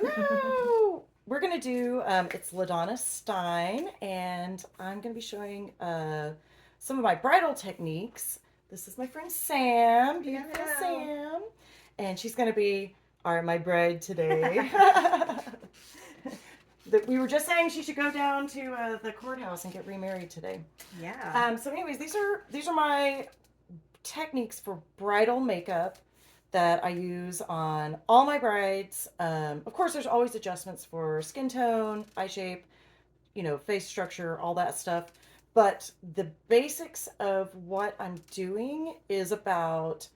Hello! We're going to do, it's LaDonna Stein, and I'm going to be showing some of my bridal techniques. This is my friend Sam, beautiful Hello. Sam, and she's going to be my bride today. We were just saying she should go down to the courthouse and get remarried today. Yeah. So, anyways, these are my techniques for bridal makeup that I use on all my brides. Of course, there's always adjustments for skin tone, eye shape, face structure, all that stuff. But the basics of what I'm doing is about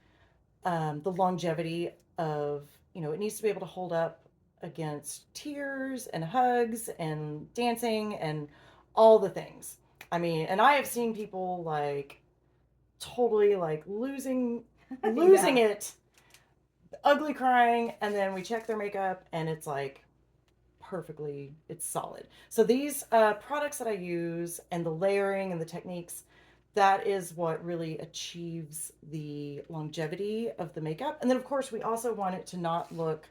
the longevity of, it needs to be able to hold up against tears and hugs and dancing and all the things. I mean, and I have seen people like totally like losing Yeah. it, ugly crying, and then we check their makeup and it's like perfectly, it's solid. So these products that I use and the layering and the techniques, that is what really achieves the longevity of the makeup. And then of course we also want it to not look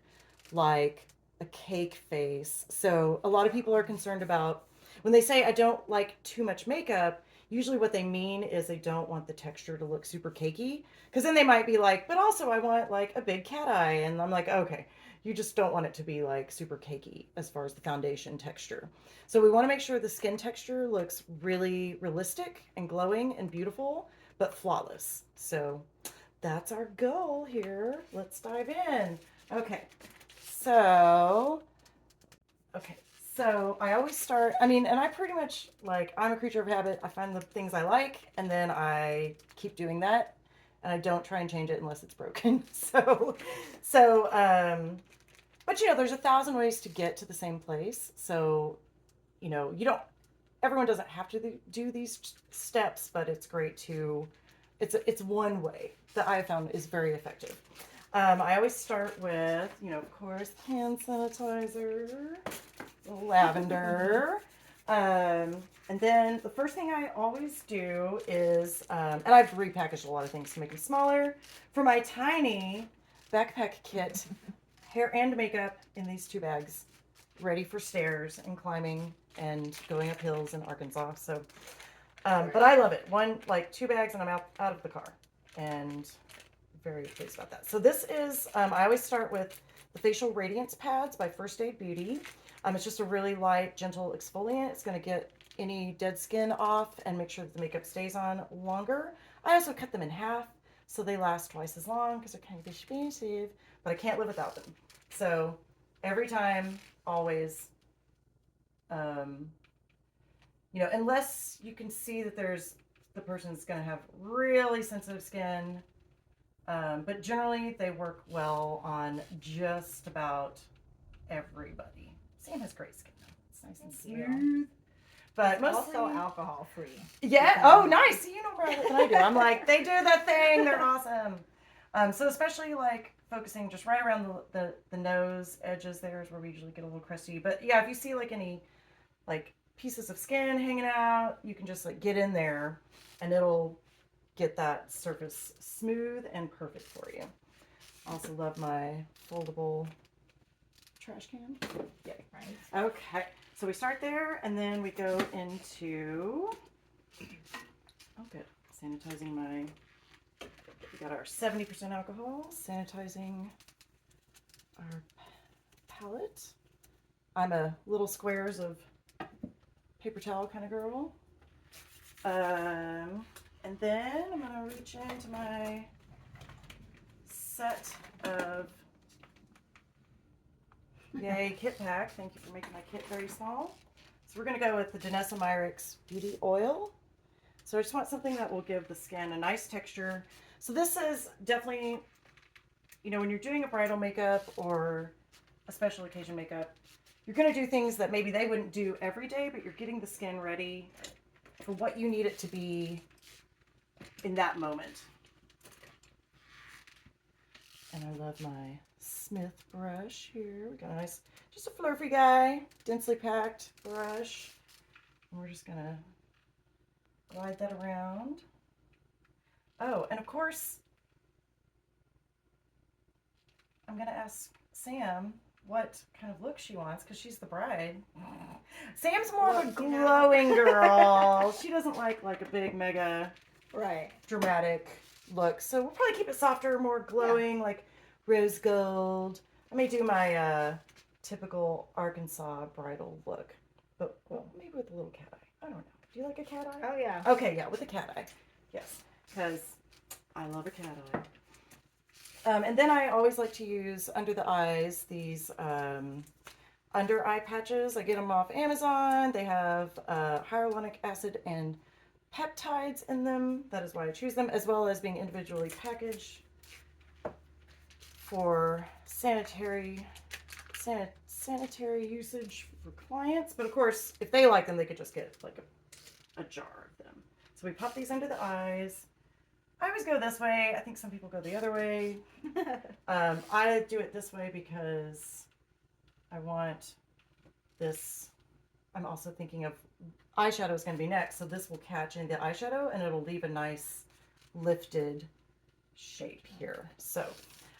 like a cake face. So a lot of people are concerned about when they say I don't like too much makeup, usually what they mean is they don't want the texture to look super cakey, because then they might be like, but also I want like a big cat eye, and I'm like, okay, you just don't want it to be like super cakey as far as the foundation texture. So we want to make sure the skin texture looks really realistic and glowing and beautiful, but flawless. So that's our goal here. Let's dive in. Okay. So, okay. So I always start, I mean, and I pretty much like, I'm a creature of habit. I find the things I like and then I keep doing that, and I don't try and change it unless it's broken. So, but there's 1,000 ways to get to the same place. So, you don't, everyone doesn't have to do these steps, but it's great to, it's one way that I have found is very effective. I always start with, of course, hand sanitizer, lavender. And then the first thing I always do is, and I've repackaged a lot of things to make them smaller. For my tiny backpack kit, hair and makeup in these 2 bags, ready for stairs and climbing and going up hills in Arkansas. So, but I love it. Like 2 bags, and I'm out of the car, and very pleased about that. So this is, I always start with the Facial Radiance Pads by First Aid Beauty. It's just a really light, gentle exfoliant. It's going to get any dead skin off and make sure that the makeup stays on longer. I also cut them in half so they last twice as long because they're kind of expensive, but I can't live without them. So every time, always, um, unless you can see that the person's going to have really sensitive skin, but generally they work well on just about everybody. Sam has great skin though. It's nice and smooth. But It's mostly, also alcohol free. yeah. Oh, nice. You know more about it than I do. I'm like, they do that thing. They're awesome. So especially like focusing just right around the nose edges there is where we usually get a little crusty. But yeah, if you see like any like pieces of skin hanging out, you can just like get in there, and it'll get that surface smooth and perfect for you. Also love my foldable trash can. Yay. Right. Okay. So we start there and then we go into, oh good, sanitizing we got our 70% alcohol, sanitizing our palette. I'm a little squares of paper towel kind of girl. And then I'm going to reach into my set of Yay kit pack. Thank you for making my kit very small. So we're going to go with the Danessa Myricks Beauty Oil. So I just want something that will give the skin a nice texture. So this is definitely, when you're doing a bridal makeup or a special occasion makeup, you're going to do things that maybe they wouldn't do every day, but you're getting the skin ready for what you need it to be in that moment. And I love my Smith brush here. We got a nice, just a flurfy guy, densely packed brush. And we're just gonna glide that around. Oh, and of course, I'm gonna ask Sam what kind of look she wants because she's the bride. Sam's more of a Look, glowing girl. She doesn't like a big mega Right. dramatic look. So we'll probably keep it softer, more glowing, like rose gold. I may do my typical Arkansas bridal look, but well, maybe with a little cat eye. I don't know. Do you like a cat eye? Oh yeah. Okay, yeah, with a cat eye. Yes, because I love a cat eye. And then I always like to use under the eyes these under eye patches. I get them off Amazon. They have hyaluronic acid and peptides in them. That is why I choose them, as well as being individually packaged for sanitary usage for clients. But of course, if they like them, they could just get like a jar of them. So we pop these under the eyes. I always go this way. I think some people go the other way. I do it this way because I want this. I'm also thinking of eyeshadow is going to be next, so this will catch in the eyeshadow and it'll leave a nice lifted shape here. So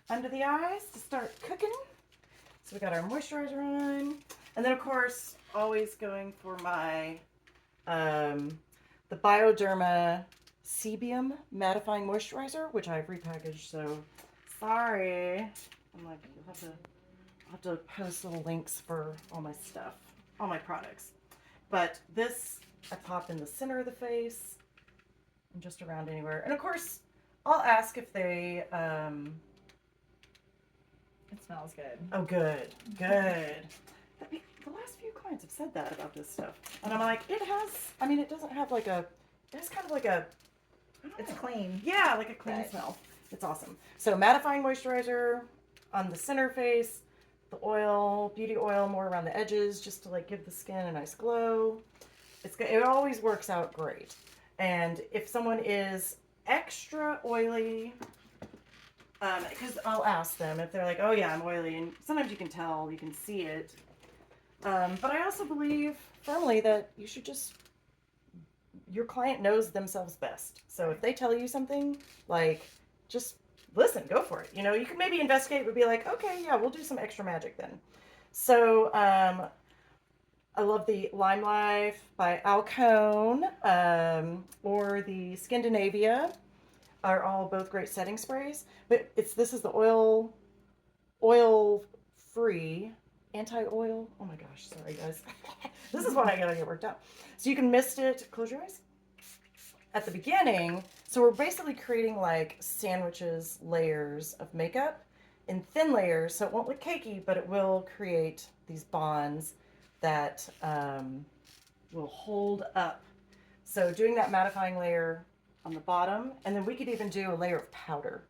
under the eyes to start cooking. So we got our moisturizer on, and then of course always going for my the Bioderma Sebium mattifying moisturizer, which I've repackaged. So sorry, I'm like, I'll have to post little links for all my stuff, all my products. But this I pop in the center of the face and just around anywhere. And of course, I'll ask if they. It smells good. Oh, good, good. The last few clients have said that about this stuff, and I'm like, it has. I mean, it doesn't have like a. It's kind of like a. It's clean. Yeah, like a clean smell. It's awesome. So mattifying moisturizer on the center face, the oil, beauty oil more around the edges, just to like give the skin a nice glow. It always works out great. And if someone is extra oily, because I'll ask them if they're like, oh yeah, I'm oily, and sometimes you can tell, you can see it. But I also believe firmly that you should just, your client knows themselves best. So if they tell you something, like, just listen, go for it. You know, you could maybe investigate, but be like, okay, yeah, we'll do some extra magic then. So I love the Lime Life by Alcone or the Scandinavia are all both great setting sprays. But this is the oil free anti-oil. Oh my gosh, sorry guys. This is why I gotta get worked out. So you can mist it, close your eyes, at the beginning. So we're basically creating like sandwiches, layers of makeup in thin layers. So it won't look cakey, but it will create these bonds that will hold up. So doing that mattifying layer on the bottom, and then we could even do a layer of powder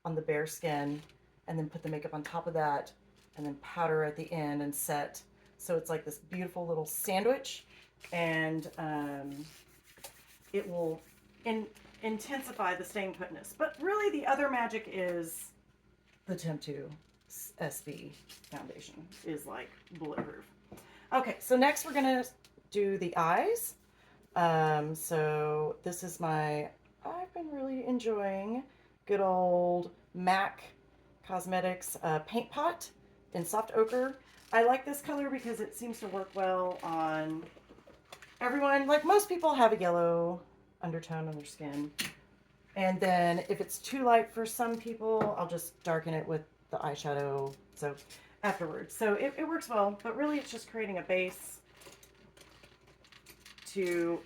on the bare skin, and then put the makeup on top of that, and then powder at the end and set. So it's like this beautiful little sandwich, and it will intensify the staying putness. But really the other magic is the Temp2 SB foundation is like bulletproof. Okay, so next we're gonna do the eyes. So this is I've been really enjoying good old MAC Cosmetics paint pot in soft ochre. I like this color because it seems to work well on everyone. Like most people have a yellow undertone on their skin. And then if it's too light for some people, I'll just darken it with the eyeshadow. So afterwards. So it works well, but really it's just creating a base to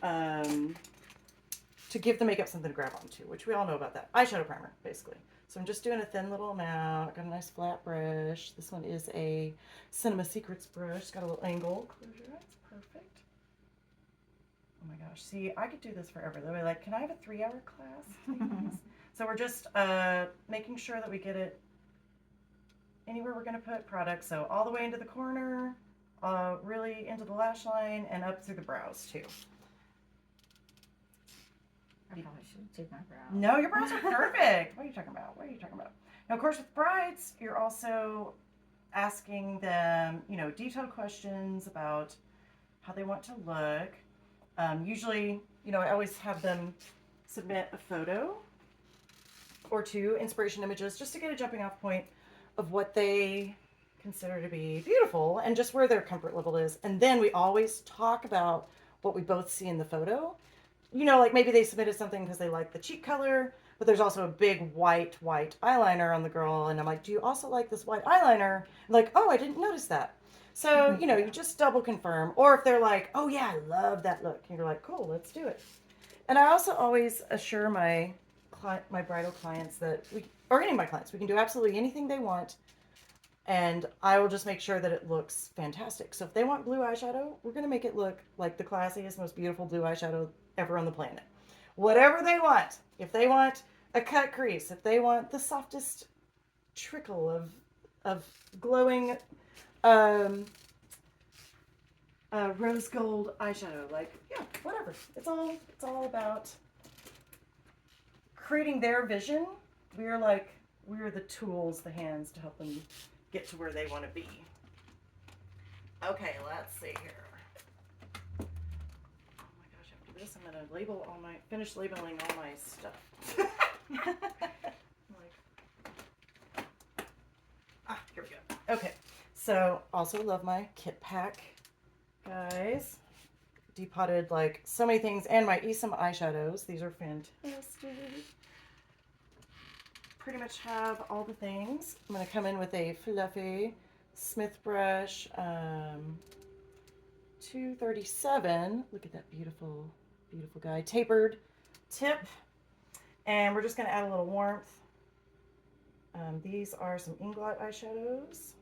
give the makeup something to grab onto, which we all know about that. Eyeshadow primer, basically. So I'm just doing a thin little amount. Got a nice flat brush. This one is a Cinema Secrets brush. It's got a little angle. Close your eyes. Perfect. Oh my gosh. See, I could do this forever. They'll be like, can I have a 3-hour class, please? So we're just making sure that we get it anywhere we're going to put product. So all the way into the corner, really into the lash line, and up through the brows too. I probably should take my brows. No, your brows are perfect. What are you talking about? What are you talking about? Now, of course, with brides, you're also asking them, you know, detailed questions about how they want to look. Usually, you know, I always have them submit a photo or two, inspiration images, just to get a jumping off point of what they consider to be beautiful and just where their comfort level is. And then we always talk about what we both see in the photo. You know, like maybe they submitted something because they like the cheek color, but there's also a big white eyeliner on the girl. And I'm like, do you also like this white eyeliner? Like, oh, I didn't notice that. So, you know, you just double confirm. Or if they're like, oh, yeah, I love that look. And you're like, cool, let's do it. And I also always assure my bridal clients that or any of my clients, we can do absolutely anything they want. And I will just make sure that it looks fantastic. So if they want blue eyeshadow, we're going to make it look like the classiest, most beautiful blue eyeshadow ever on the planet. Whatever they want. If they want a cut crease, if they want the softest trickle of glowing rose gold eyeshadow, like, yeah, whatever. It's all about creating their vision. We're the tools, the hands to help them get to where they want to be. Okay, let's see here. Oh my gosh, after this I'm gonna finish labeling all my stuff. Here we go. Okay, so also love my kit pack, guys. Depotted like so many things, and my Esom eyeshadows. These are fantastic. Pretty much have all the things. I'm going to come in with a fluffy Smith brush, 237. Look at that beautiful, beautiful guy. Tapered tip. And we're just going to add a little warmth. These are some Inglot eyeshadows.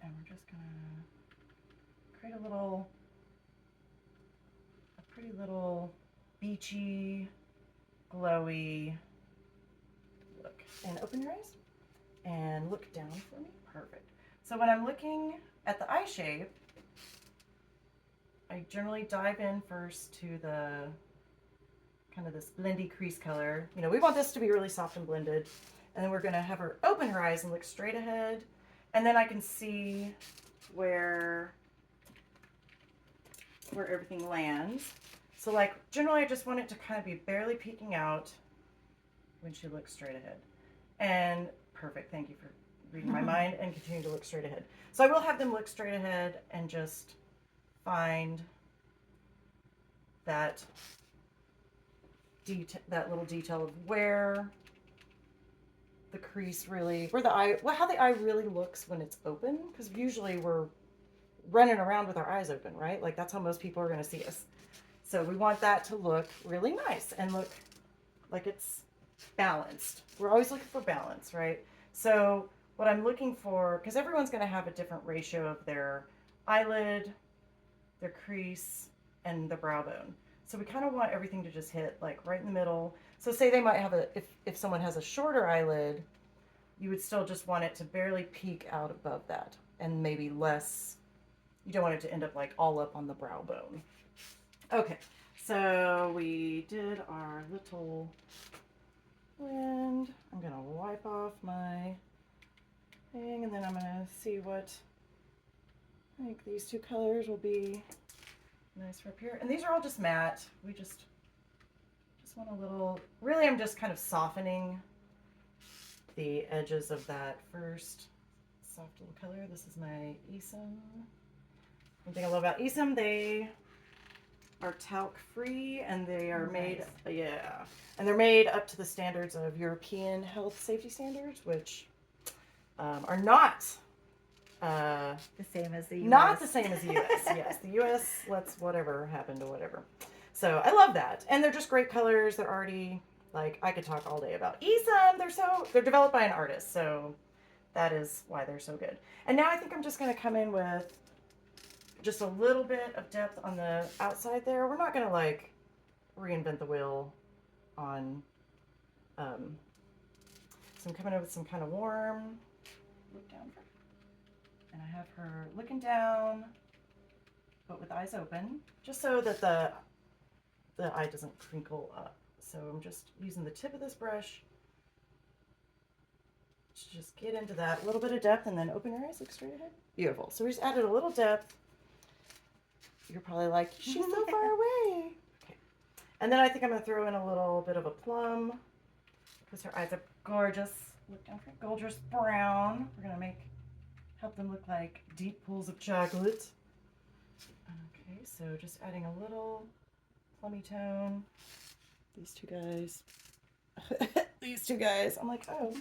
And we're just going to create a pretty little beachy, glowy look. And open your eyes and look down for me. Perfect. So when I'm looking at the eye shape, I generally dive in first to the kind of this blendy crease color. You know, we want this to be really soft and blended. And then we're going to have her open her eyes and look straight ahead. And then I can see where everything lands. So like generally I just want it to kind of be barely peeking out when she looks straight ahead. And perfect, thank you for reading my mind and continue to look straight ahead. So I will have them look straight ahead and just find that little detail of where the crease really, how the eye really looks when it's open. Because usually we're running around with our eyes open, right? Like that's how most people are going to see us. So we want that to look really nice and look like it's balanced. We're always looking for balance, right? So what I'm looking for, because everyone's going to have a different ratio of their eyelid, their crease, and the brow bone. So we kind of want everything to just hit like right in the middle. So say they might have if someone has a shorter eyelid, you would still just want it to barely peek out above that and maybe less. You don't want it to end up like all up on the brow bone. Okay, so we did our little blend. I'm gonna wipe off my thing and then I'm gonna see what I think these two colors will be nice for up here. And these are all just matte. We just want a little, really I'm just kind of softening the edges of that first soft little color. This is my Esom. One thing I love about Esom, they are talc free and they are made, yeah, and they're made up to the standards of European health safety standards, which are not the same as the US. Not the same as the US. Yes, the US lets whatever happen to whatever. So I love that, and they're just great colors. They're already like I could talk all day about Esom. They're developed by an artist, so that is why they're so good. And now I think I'm just going to come in with just a little bit of depth on the outside there. We're not going to like reinvent the wheel on, so I'm coming in with some kind of warm look down for, and I have her looking down, but with eyes open, just so that the eye doesn't crinkle up. So I'm just using the tip of this brush to just get into that little bit of depth and then open your eyes, look straight ahead. Beautiful. So we just added a little depth. You're probably like, she's so far away. Okay. And then I think I'm going to throw in a little bit of a plum because her eyes are gorgeous. look down for Goldress Brown. We're gonna help them look like deep pools of chocolate. Okay, so just adding a little plummy tone. These two guys. These two guys. I'm like, oh.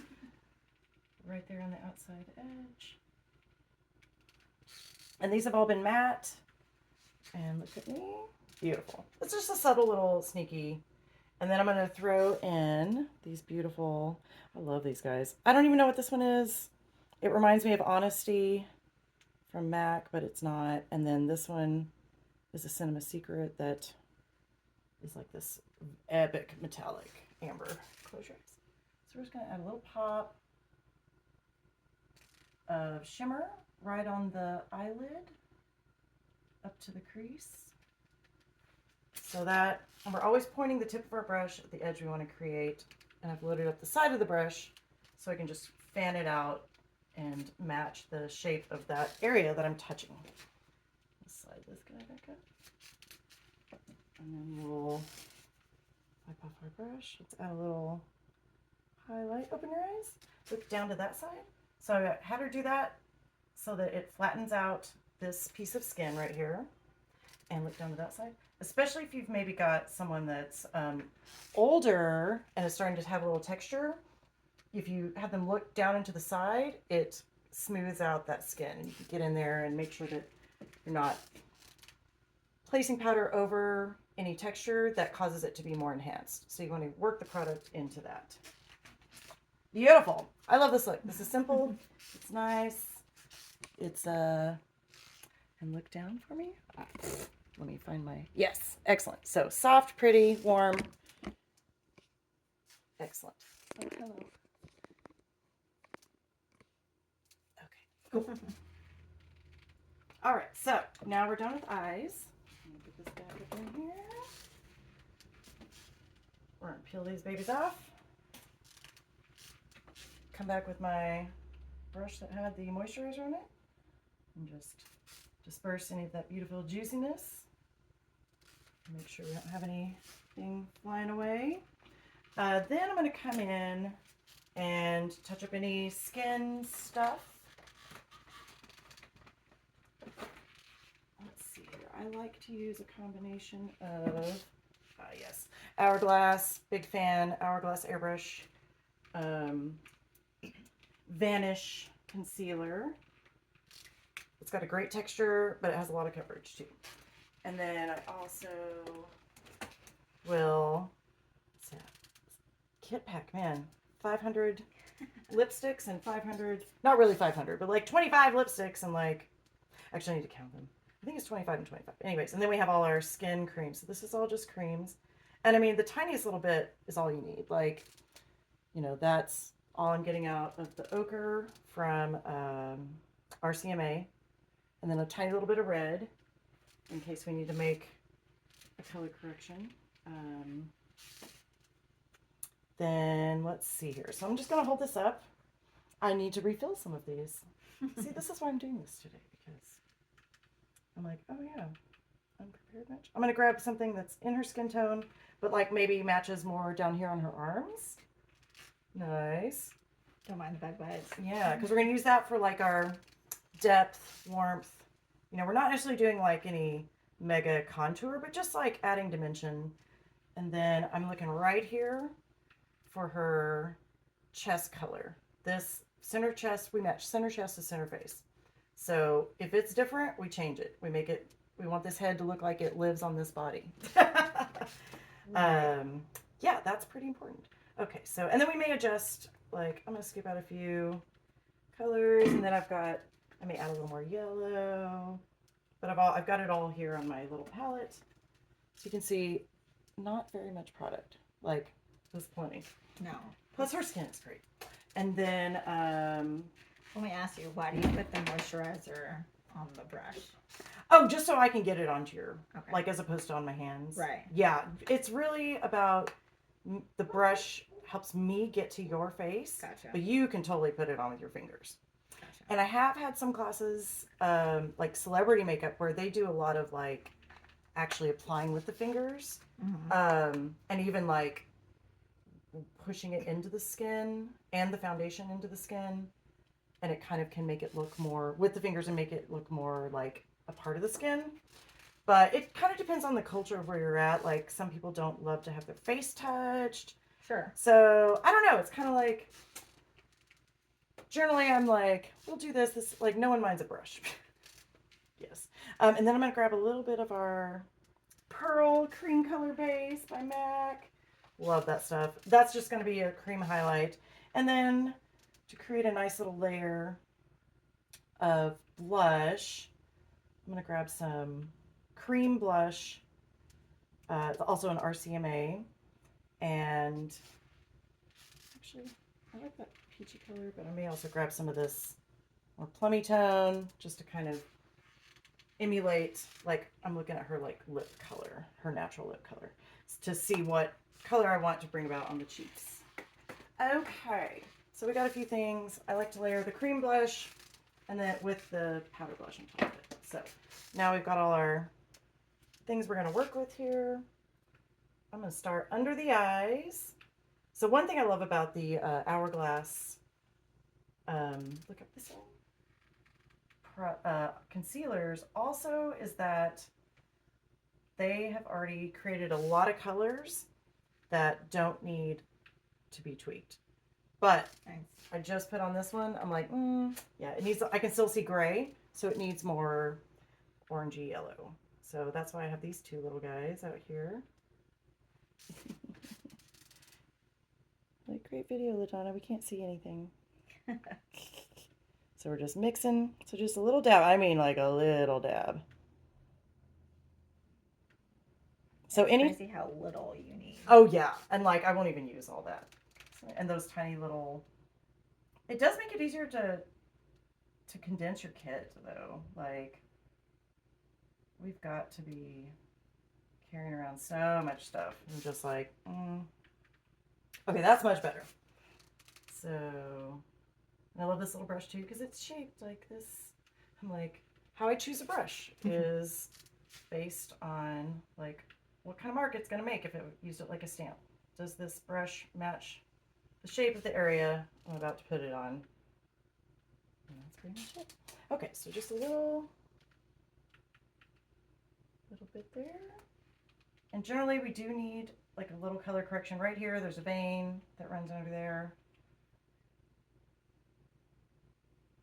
Right there on the outside edge. And these have all been matte. And look at me. Beautiful. It's just a subtle little sneaky. And then I'm going to throw in these beautiful, I love these guys. I don't even know what this one is. It reminds me of Honesty from MAC, but it's not. And then this one is a Cinema Secret that is like this epic metallic amber. Close your eyes. So we're just going to add a little pop of shimmer right on the eyelid up to the crease. So that, and we're always pointing the tip of our brush at the edge we want to create. And I've loaded up the side of the brush so I can just fan it out and match the shape of that area that I'm touching. Let's slide this guy back up. And then we'll wipe off our brush. Let's add a little highlight. Open your eyes. Look down to that side. So I had her do that so that it flattens out this piece of skin right here. And look down to that side. Especially if you've maybe got someone that's older and is starting to have a little texture. If you have them look down into the side, it smooths out that skin. And you can get in there and make sure that you're not placing powder over any texture that causes it to be more enhanced. So you want to work the product into that. Beautiful. I love this look. This is simple. It's nice. It's and look down for me. Let me find my, yes, excellent. So soft, pretty, warm. Excellent. Oh, hello. Okay, cool. All right, so now we're done with eyes. Let me get this back up in here. We're gonna peel these babies off. Come back with my brush that had the moisturizer on it and just disperse any of that beautiful juiciness. Make sure we don't have anything flying away. Then I'm going to come in and touch up any skin stuff. Let's see here. I like to use a combination of, yes, Hourglass, big fan, Hourglass airbrush, Vanish concealer. It's got a great texture, but it has a lot of coverage too. And then I also will, what's that? Kit Pack, man, 500 lipsticks and 500, not really 500, but like 25 lipsticks and like, actually I need to count them. I think it's 25 and 25. Anyways, and then we have all our skin creams. So this is all just creams. And I mean, the tiniest little bit is all you need. Like, you know, that's all I'm getting out of the ochre from RCMA. And then a tiny little bit of red in case we need to make a color correction. Then let's see here. So I'm just going to hold this up. I need to refill some of these. See, this is why I'm doing this today, because I'm like, oh yeah, unprepared match. I'm going to grab something that's in her skin tone, but like maybe matches more down here on her arms. Nice. Don't mind the bug bites. Yeah, because we're going to use that for like our depth, warmth. You know, we're not necessarily doing like any mega contour, but just like adding dimension. And then I'm looking right here for her chest color. This center chest, we match center chest to center face. So if it's different, we change it. We make it, we want this head to look like it lives on this body. Yeah, that's pretty important. Okay, so, and then we may adjust, like, I'm going to skip out a few colors, and then I may add a little more yellow, but I've got it all here on my little palette. So you can see not very much product, like there's plenty. No. Plus her skin is great. And then, Let me ask you, why do you put the moisturizer on the brush? oh, just so I can get it onto your, Okay. like as opposed to on my hands. Right. Yeah, it's really about the brush helps me get to your face, Gotcha. but you can totally put it on with your fingers. Gotcha. And I have had some classes, like celebrity makeup, where they do a lot of like actually applying with the fingers, Mm-hmm. and even like pushing it into the skin and the foundation into the skin. And it kind of can make it look more with the fingers and make it look more like a part of the skin. But it kind of depends on the culture of where you're at. Like some people don't love to have their face touched. Sure. So I don't know. It's kind of like generally I'm like, we'll do this. This like no one minds a brush. Yes. And then I'm gonna grab a little bit of our Pearl Cream Color Base by MAC. Love that stuff. That's just gonna be a cream highlight. And then to create a nice little layer of blush, I'm gonna grab some cream blush, also an RCMA, and actually I like that peachy color, but I may also grab some of this more plummy tone just to kind of emulate, like I'm looking at her like lip color, her natural lip color, to see what color I want to bring about on the cheeks. Okay, so we got a few things. I like to layer the cream blush and then with the powder blush on top of it. So now we've got all our things we're going to work with here. I'm going to start under the eyes. So one thing I love about the Hourglass, look up this one, concealers also is that they have already created a lot of colors that don't need to be tweaked. But Nice. I just put on this one. I'm like, yeah, it needs, I can still see gray, so it needs more orangey yellow. So that's why I have these two little guys out here. Like, great video, LaDonna. We can't see anything. So we're just mixing. So just a little dab. I mean, like a little dab. So It's any. crazy how little you need. Oh yeah, and like I won't even use all that. So, and those tiny little. It does make it easier to condense your kit though. Like we've got to be carrying around so much stuff. I'm just like, okay, that's much better. So and I love this little brush too because it's shaped like this. I'm like, how I choose a brush is based on like what kind of mark it's going to make if it used it like a stamp. Does this brush match the shape of the area I'm about to put it on? And that's pretty much it. Okay, so just a little bit there. And generally we do need like a little color correction right here. There's a vein that runs under there.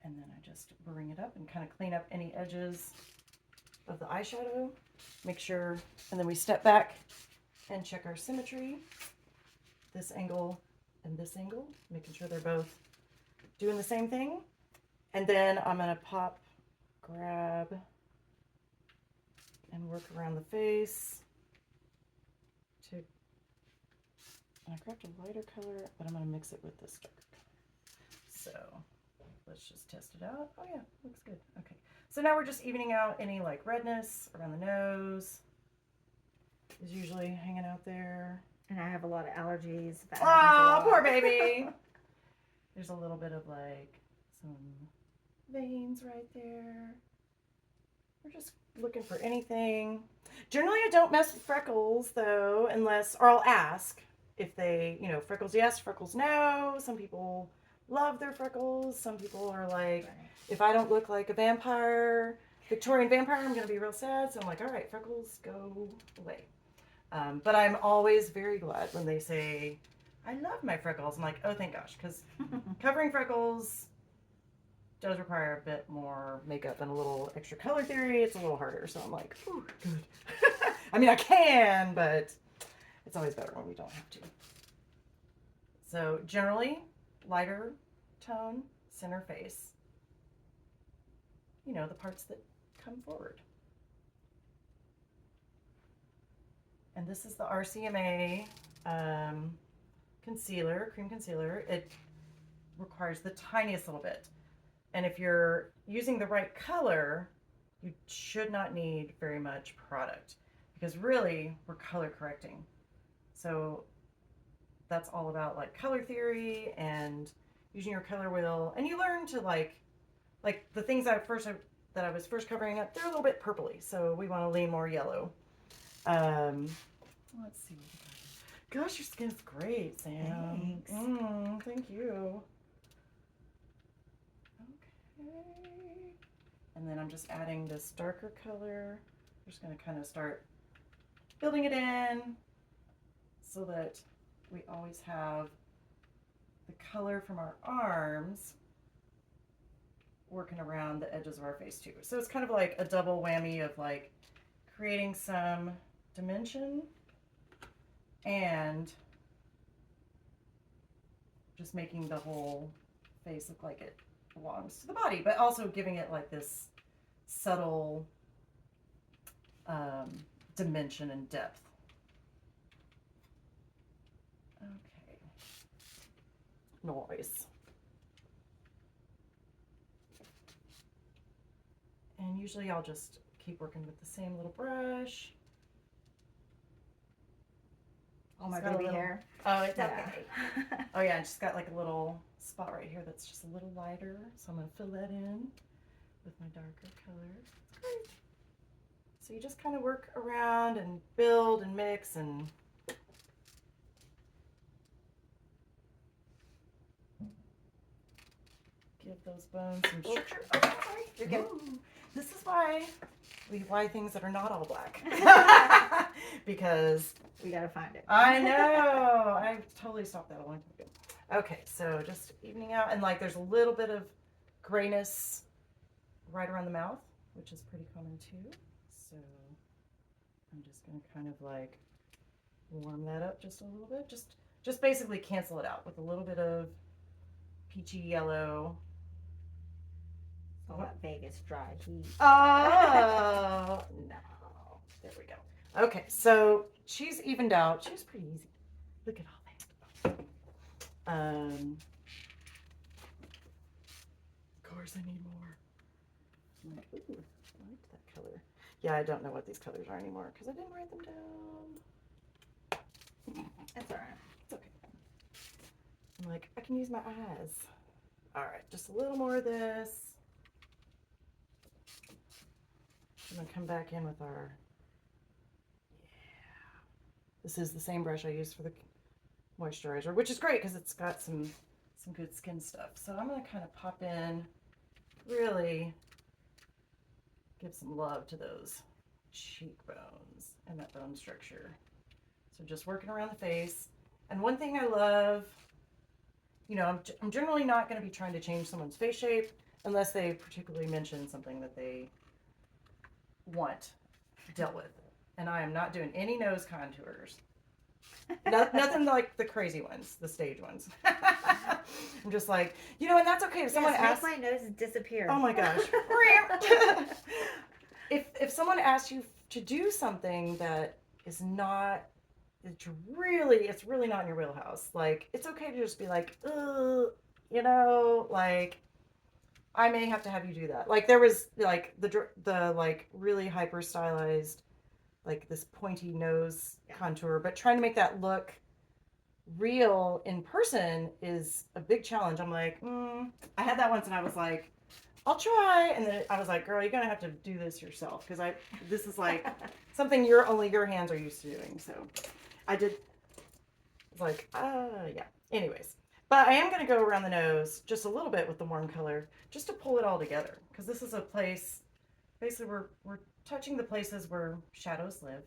And then I just bring it up and kind of clean up any edges of the eyeshadow. Make sure, and then we step back and check our symmetry. This angle and this angle, making sure they're both doing the same thing. And then I'm gonna grab, and work around the face. I grabbed a lighter color, but I'm gonna mix it with this darker color. So let's just test it out. Oh yeah, looks good. Okay. So now we're just evening out any like redness around the nose. Is usually hanging out there. And I have a lot of allergies. Oh, poor baby. There's a little bit of like some veins right there. We're just looking for anything. Generally, I don't mess with freckles though, unless, or I'll ask if they, you know, freckles yes, freckles no. Some people love their freckles. Some people are like, if I don't look like a vampire, Victorian vampire, I'm going to be real sad. So I'm like, all right, freckles go away. But I'm always very glad when they say, I love my freckles. I'm like, oh, thank gosh, because covering freckles does require a bit more makeup and a little extra color theory. It's a little harder. So I'm like, ooh, good. I mean, I can, but it's always better when we don't have to. So generally, lighter tone, center face. You know, the parts that come forward. And this is the RCMA concealer, cream concealer. It requires the tiniest little bit. And if you're using the right color, you should not need very much product because really we're color correcting. So that's all about like color theory and using your color wheel. And you learn to like the things that I was first covering up, they're a little bit purpley. So we want to lean more yellow. Let's see. Gosh, your skin's great, Sam. Thanks. Thank you. Okay. And then I'm just adding this darker color. I'm just going to kind of start building it in so that we always have the color from our arms working around the edges of our face too. So it's kind of like a double whammy of like creating some dimension and just making the whole face look like it belongs to the body, but also giving it like this subtle dimension and depth. Okay. Noise. And usually I'll just keep working with the same little brush. Oh, my It's got a baby little- hair. Oh, it's Yeah. okay. Oh yeah, and she's got like a little spot right here that's just a little lighter. So I'm gonna fill that in with my darker color. It's great. So you just kind of work around and build and mix and give those bones some structure. Oh, sorry. You're good. Ooh. This is why we buy things that are not all black. Because We gotta find it. I know. I totally stopped that a long time ago. Okay, so just evening out, and like there's a little bit of grayness right around the mouth, which is pretty common too. So I'm just gonna kind of like warm that up just a little bit. Just basically cancel it out with a little bit of peachy yellow. All that Vegas dry heat. Oh no. There we go. Okay, so she's evened out. She was pretty easy. Look at all that. Of course I need more. I'm like, ooh, I liked that color. Yeah, I don't know what these colors are anymore because I didn't write them down. That's all right. It's okay. I'm like, I can use my eyes. All right, just a little more of this. I'm gonna come back in with our, this is the same brush I used for the moisturizer, which is great because it's got some good skin stuff. So I'm gonna kind of pop in, really give some love to those cheekbones and that bone structure. So just working around the face. And one thing I love, you know, I'm generally not going to be trying to change someone's face shape unless they particularly mention something that they want dealt with. And I am not doing any nose contours. Nothing like the crazy ones, the stage ones. I'm just like, you know, and that's okay. If someone asks, make my nose disappear. oh my gosh. if someone asks you to do something that is not, it's really not in your wheelhouse. Like, it's okay to just be like, you know, like, I may have to have you do that. Like, there was like the like really hyper stylized, like this pointy nose contour, but trying to make that look real in person is a big challenge. I'm like, I had that once and I was like, I'll try. And then I was like, girl, you're going to have to do this yourself. Cause this is like something only your hands are used to doing. So I did, it's like, yeah. Anyways, but I am going to go around the nose just a little bit with the warm color just to pull it all together. Cause this is a place, basically we're touching the places where shadows live.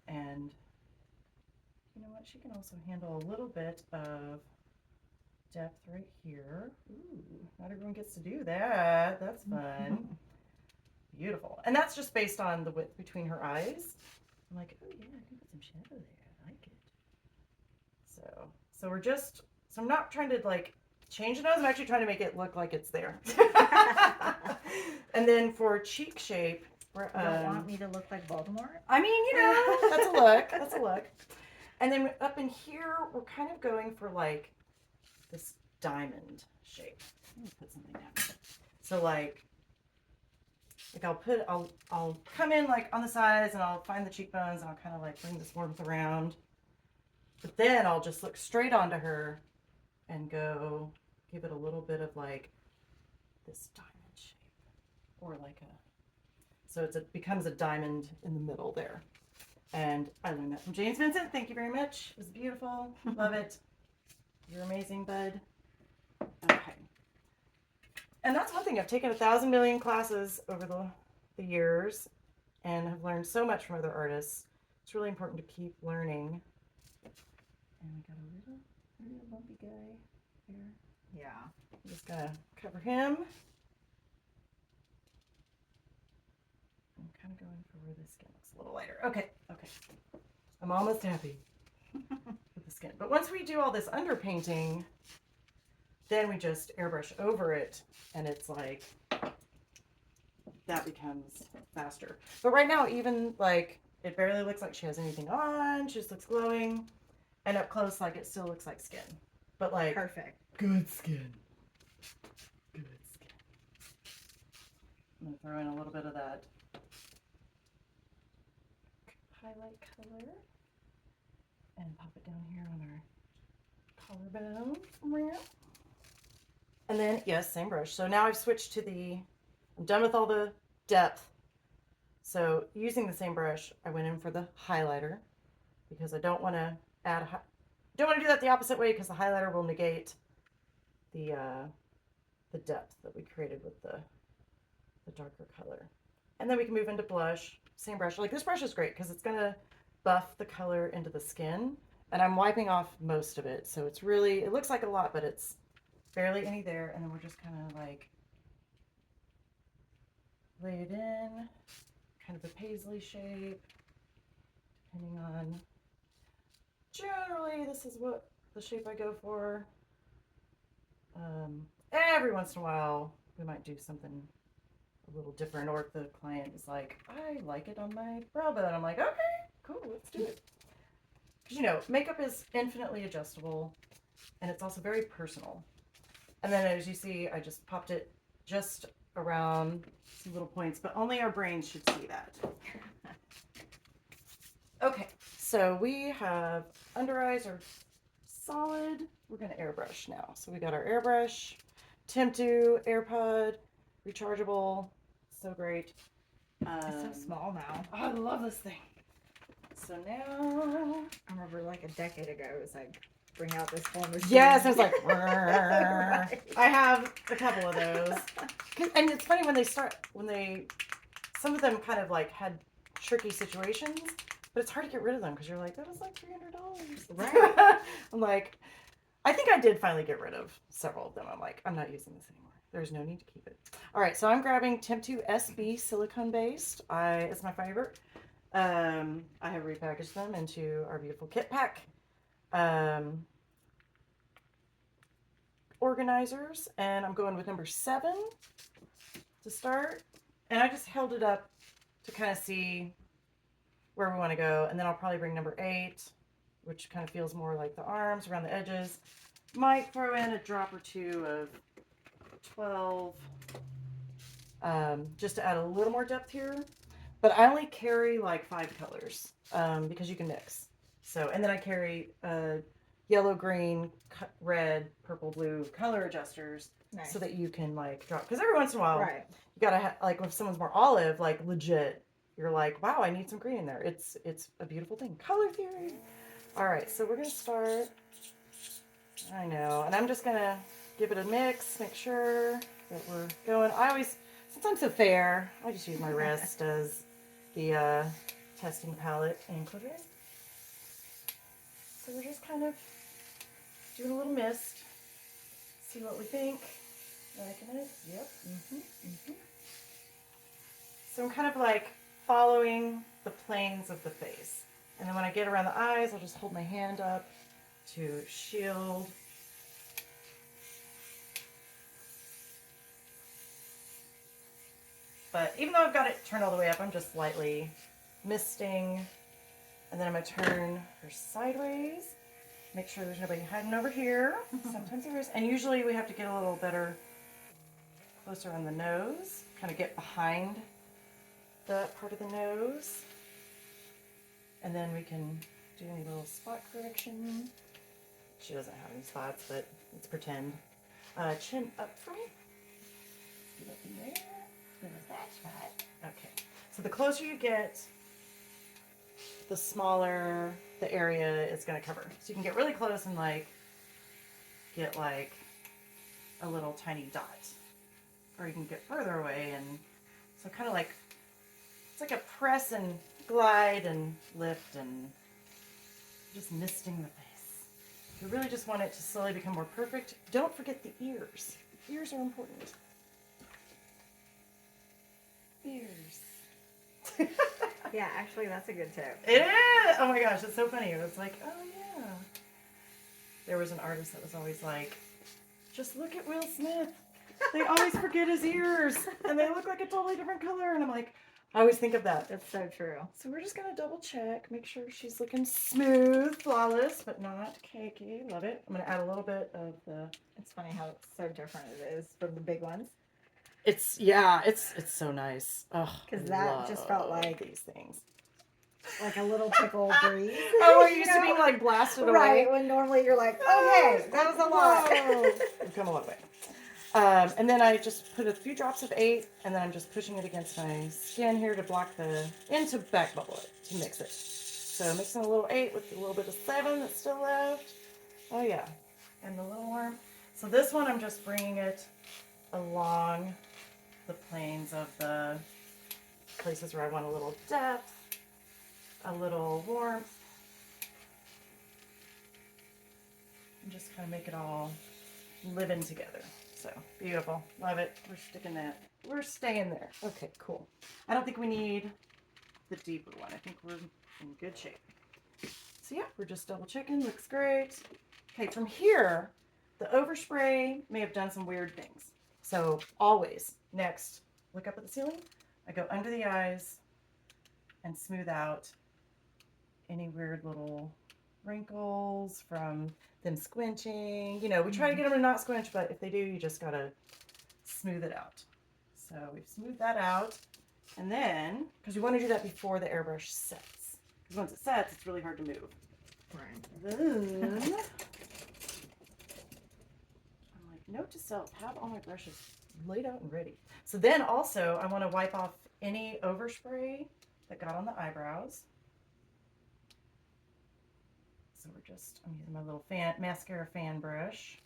And you know what? She can also handle a little bit of depth right here. Ooh, not everyone gets to do that. That's fun. Beautiful. And that's just based on the width between her eyes. I'm like, oh yeah, I can put some shadow there. I like it. So we're just, so I'm not trying to like change the nose. I'm actually trying to make it look like it's there. And then for cheek shape, You don't want me to look like Voldemort? I mean, you know, that's a look. That's a look. And then up in here, we're kind of going for like this diamond shape. Let me put something down. So like I'll come in like on the sides and I'll find the cheekbones and I'll kind of like bring this warmth around. But then I'll just look straight onto her and go give it a little bit of like this diamond shape or like so it becomes a diamond in the middle there. And I learned that from James Vincent. Thank you very much. It was beautiful. Love it. You're amazing, bud. Okay. And that's one thing. I've taken 1,000 million classes over the years and have learned so much from other artists. It's really important to keep learning. And we got a little bumpy guy here. Yeah. I'm just gonna cover him. I'm kind of going for where the skin looks a little lighter. Okay, okay. I'm almost happy with the skin. But once we do all this underpainting, then we just airbrush over it, and it's like, that becomes faster. But right now, even like, it barely looks like she has anything on. She just looks glowing. And up close, like, it still looks like skin. But like, Perfect. good skin. Good skin. I'm going to throw in a little bit of that highlight color and pop it down here on our collarbone. And then, yes, same brush. So now I've switched to I'm done with all the depth. So using the same brush, I went in for the highlighter because I don't want to don't want to do that the opposite way because the highlighter will negate the depth that we created with the darker color. And then we can move into blush. Same brush. Like, this brush is great because it's going to buff the color into the skin. And I'm wiping off most of it. So it's really, it looks like a lot, but it's barely any there. And then we're just kind of like lay it in, kind of a paisley shape, depending on, generally this is what the shape I go for. Every once in a while we might do something a little different, or if the client is like, I like it on my brow bone, I'm like, okay, cool, let's do it. Because, you know, makeup is infinitely adjustable, and it's also very personal. And then as you see, I just popped it just around some little points, but only our brains should see that. Okay, so we have under eyes are solid. We're going to airbrush now. So we got our airbrush, Temptu, AirPod, rechargeable, so great. It's so small now. Oh, I love this thing. So now, I remember like a decade ago, it was like, bring out this whole machine. yes, I was like, Right. I have a couple of those. And it's funny when some of them kind of like had tricky situations, but it's hard to get rid of them because you're like, that was like $300. Right. I'm like, I think I did finally get rid of several of them. I'm like, I'm not using this anymore. There's no need to keep it. All right, so I'm grabbing Temptu SB silicone based. It's my favorite. I have repackaged them into our beautiful kit pack. Organizers, and I'm going with number 7 to start. And I just held it up to kind of see where we want to go, and then I'll probably bring number 8, which kind of feels more like the arms around the edges. Might throw in a drop or two of 12, just to add a little more depth here. But I only carry like 5 colors because you can mix. So, and then I carry yellow, green, red, purple, blue color adjusters. Nice. So that you can like drop. Because every once in a while, right, you gotta like if someone's more olive, like legit, you're like, wow, I need some green in there. It's a beautiful thing. Color theory. All right, so we're gonna start. I know, and I'm just gonna give it a mix, make sure that we're going. Since I'm so fair, I just use my wrist as the testing palette and glitter. So we're just kind of doing a little mist, see what we think. Liking it? Yep. So I'm kind of like following the planes of the face. And then when I get around the eyes, I'll just hold my hand up to shield. But even though I've got it turned all the way up, I'm just lightly misting. And then I'm going to turn her sideways. Make sure there's nobody hiding over here. Sometimes there is. And usually we have to get a little better closer on the nose. Kind of get behind the part of the nose. And then we can do any little spot correction. She doesn't have any spots, but let's pretend. Chin up for me. Get up in there. There's that spot. Okay. So the closer you get, the smaller the area is going to cover. So you can get really close and like get like a little tiny dot, or you can get further away and so kind of like it's like a press and glide and lift and just misting the face. You really just want it to slowly become more perfect. Don't forget the ears. Ears are important. Ears. Yeah, actually, that's a good tip. It is. Oh my gosh, it's so funny. It was like, oh yeah. There was an artist that was always like, just look at Will Smith. They always forget his ears, and they look like a totally different color. And I'm like, I always think of that. That's so true. So we're just gonna double check, make sure she's looking smooth, flawless, but not cakey. Love it. I'm gonna add a little bit of the. It's funny how it's so different it is from the big ones. It's so nice. Oh, because that just felt like these things. Like a little tickle breeze. Oh, we're used to being like blasted away. Right, when normally you're like, okay, that was a lot. We've come a long way. And then I just put a few drops of 8, and then I'm just pushing it against my skin here to block to back bubble it, to mix it. So mixing a little 8 with a little bit of 7 that's still left. Oh yeah, and the little warmth. So this one I'm just bringing it along the planes of the places where I want a little depth, a little warmth, and just kind of make it all living together. So beautiful, love it. We're sticking that. We're staying there. Okay, cool. I don't think we need the deeper one. I think we're in good shape. So yeah, we're just double checking. Looks great. Okay, from here, the overspray may have done some weird things. So always, next, look up at the ceiling. I go under the eyes and smooth out any weird little wrinkles from them squinching. You know, we try to get them to not squinch, but if they do, you just gotta smooth it out. So we've smoothed that out. And then, because we want to do that before the airbrush sets. Because once it sets, it's really hard to move. Right. Then, I'm like, note to self, have all my brushes laid out and ready. So then also, I want to wipe off any overspray that got on the eyebrows. So I'm using my little mascara fan brush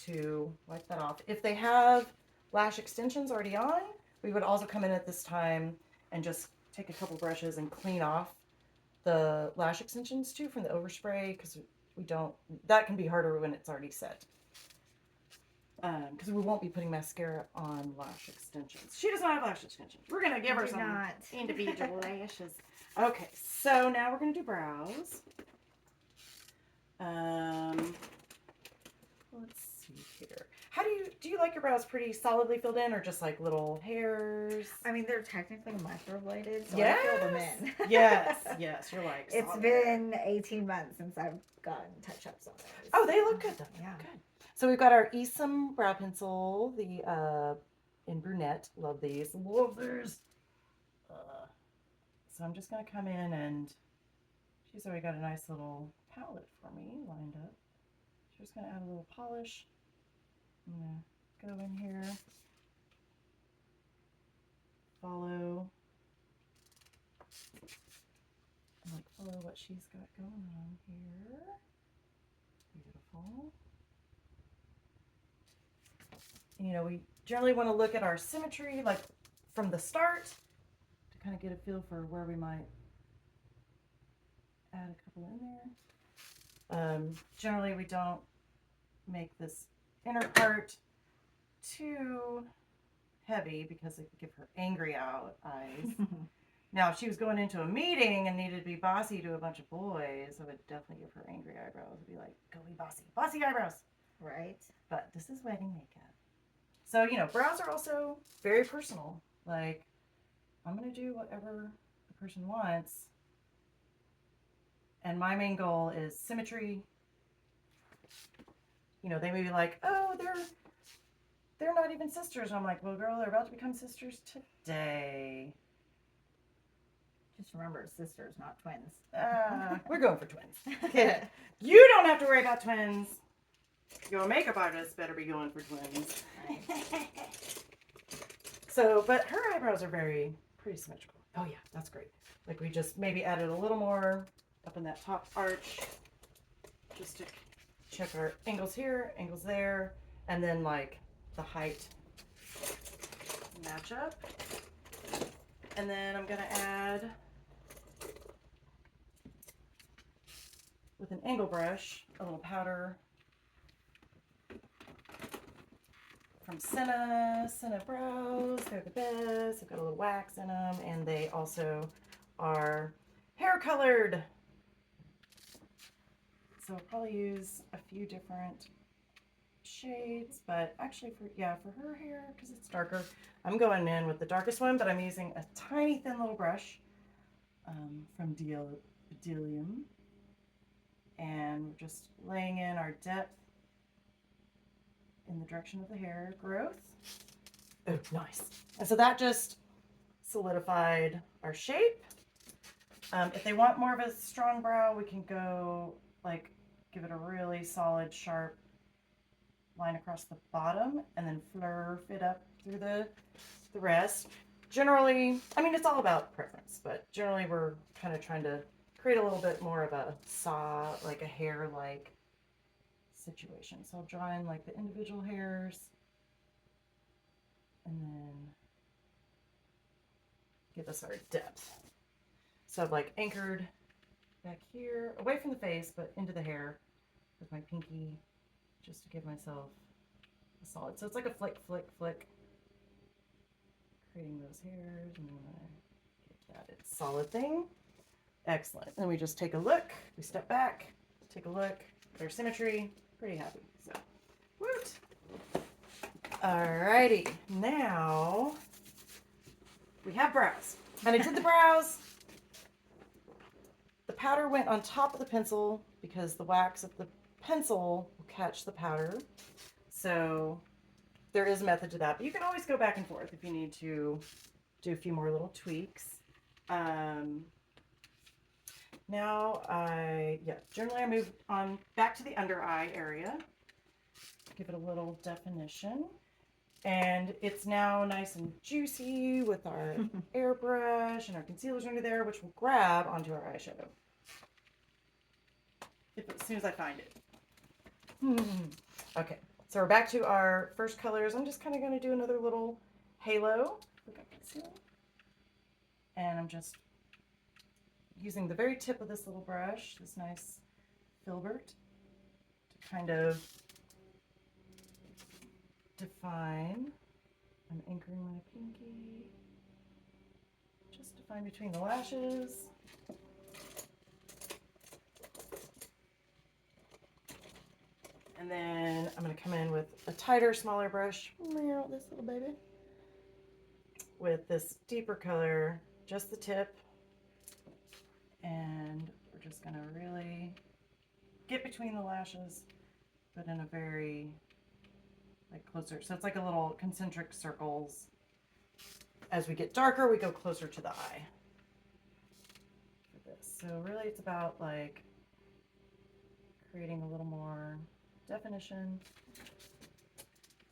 to wipe that off. If they have lash extensions already on, we would also come in at this time and just take a couple brushes and clean off the lash extensions too from the overspray, because that can be harder when it's already set. Because we won't be putting mascara on lash extensions. She does not have lash extensions. We're going to give her some individual lashes. Okay, so now we're going to do brows. Let's see here. How do you like your brows pretty solidly filled in, or just like little hairs? I mean, they're technically microbladed, so yes. I fill them in. yes, you're like. It's been 18 months since I've gotten touch-ups on those. Oh, they look good though. Yeah. Good. So we've got our Esom brow pencil, the in brunette. Love these. Love these. So I'm just gonna come in, and she's already got a nice little palette for me lined up. She's just gonna add a little polish. I'm gonna go in here, follow what she's got going on here. Beautiful. You know, we generally want to look at our symmetry like from the start to kind of get a feel for where we might add a couple in there. Generally, we don't make this inner part too heavy because it could give her angry eyes. Now, if she was going into a meeting and needed to be bossy to a bunch of boys, I would definitely give her angry eyebrows. I'd be like, go be bossy. Bossy eyebrows. Right. But this is wedding makeup. So, you know, brows are also very personal. Like, I'm going to do whatever the person wants. And my main goal is symmetry. You know, they may be like, oh, they're not even sisters. I'm like, well, girl, they're about to become sisters today. Just remember, sisters, not twins. We're going for twins. You don't have to worry about twins. Your makeup artist better be going for twins. So, but her eyebrows are pretty symmetrical. Oh yeah, that's great. Like we just maybe added a little more up in that top arch just to check our angles here, angles there, and then like the height match up. And then I'm gonna add with an angle brush a little powder from Senna brows. They're the best. They've got a little wax in them, and they also are hair colored. So I'll probably use a few different shades, but actually for her hair, because it's darker, I'm going in with the darkest one, but I'm using a tiny thin little brush from Bdellium, and we're just laying in our depth in the direction of the hair growth. Oh, nice. And so that just solidified our shape. If they want more of a strong brow, we can go like give it a really solid, sharp line across the bottom and then flurf it up through the rest. Generally, I mean, it's all about preference, but generally we're kind of trying to create a little bit more of a saw, like a hair-like situation. So I'll draw in like the individual hairs and then give us our depth. So I've like anchored back here, away from the face, but into the hair with my pinky, just to give myself a solid. So it's like a flick, flick, flick, creating those hairs, and then I give that its solid thing. Excellent. Then we just take a look, we step back, take a look, there's symmetry, pretty happy. So, woot! Alrighty, now we have brows. And I did the brows. The powder went on top of the pencil because the wax of the pencil will catch the powder. So there is a method to that, but you can always go back and forth if you need to do a few more little tweaks. Now generally I move on back to the under eye area, give it a little definition. And it's now nice and juicy with our airbrush and our concealer's under there, which will grab onto our eyeshadow as soon as I find it. Okay, so we're back to our first colors. I'm just kind of going to do another little halo. And I'm just using the very tip of this little brush, this nice filbert, to kind of define. I'm anchoring my pinky, just define between the lashes. And then I'm going to come in with a tighter, smaller brush, this little baby, with this deeper color, just the tip. And we're just going to really get between the lashes, but in a very closer. So it's like a little concentric circles. As we get darker, we go closer to the eye for this. So really it's about like creating a little more definition.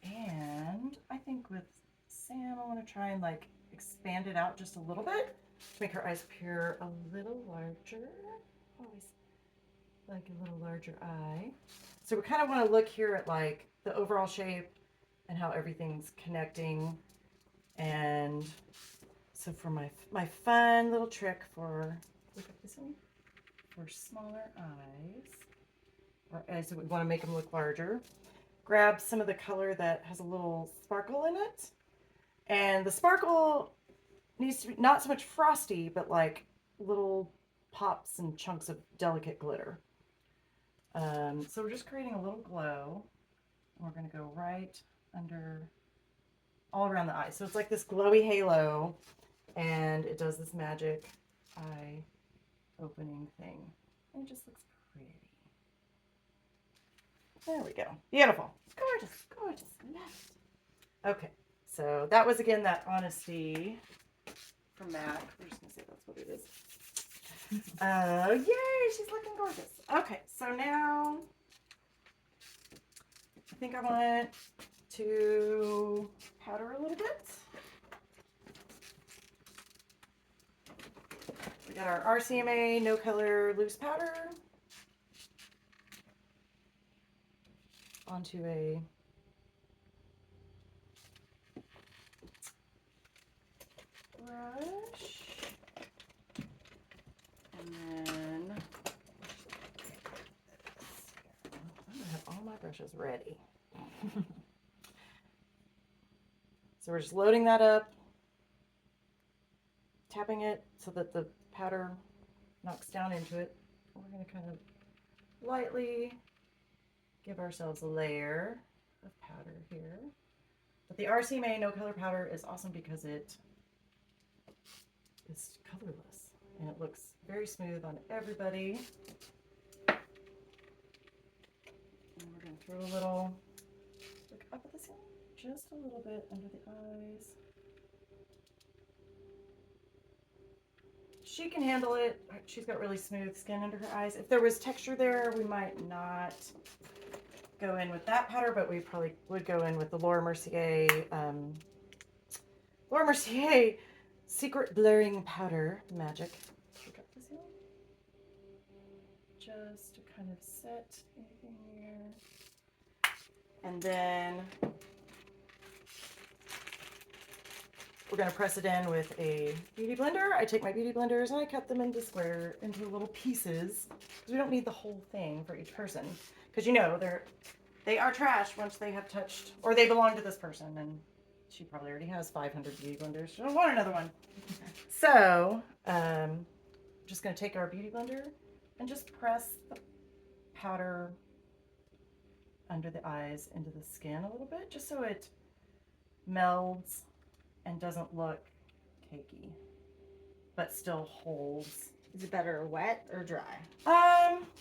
And I think with Sam, I want to try and like expand it out just a little bit to make her eyes appear a little larger. Always like a little larger eye. So we kind of want to look here at like the overall shape and how everything's connecting. And so for my fun little trick for, look at this one, for smaller eyes, or eyes that we want to make them look larger, grab some of the color that has a little sparkle in it. And the sparkle needs to be not so much frosty, but like little pops and chunks of delicate glitter. So we're just creating a little glow. And we're going to go right under, all around the eye. So it's like this glowy halo, and it does this magic eye opening thing. And it just looks pretty. There we go. Beautiful. Gorgeous, gorgeous. Love it. Okay, so that was again that Honesty from MAC. We're just going to say that's what it is. Yay, she's looking gorgeous. Okay, so now I think I want to powder a little bit. We got our RCMA no color loose powder onto a brush. And then I'm gonna have all my brushes ready. So we're just loading that up, tapping it so that the powder knocks down into it. We're going to kind of lightly give ourselves a layer of powder here. But the RCMA no color powder is awesome because it is colorless and it looks very smooth on everybody. And we're going to throw a little, look up at the ceiling, just a little bit under the eyes. She can handle it. She's got really smooth skin under her eyes. If there was texture there, we might not go in with that powder, but we probably would go in with the Laura Mercier Secret Blurring Powder Magic. Just to kind of set anything there. And then we're going to press it in with a beauty blender. I take my beauty blenders and I cut them into little pieces because we don't need the whole thing for each person. Because you know, they are trash once they have touched, or they belong to this person, and she probably already has 500 beauty blenders. She don't want another one. So, I'm just going to take our beauty blender and just press the powder under the eyes into the skin a little bit, just so it melds and doesn't look cakey, but still holds. Is it better wet or dry?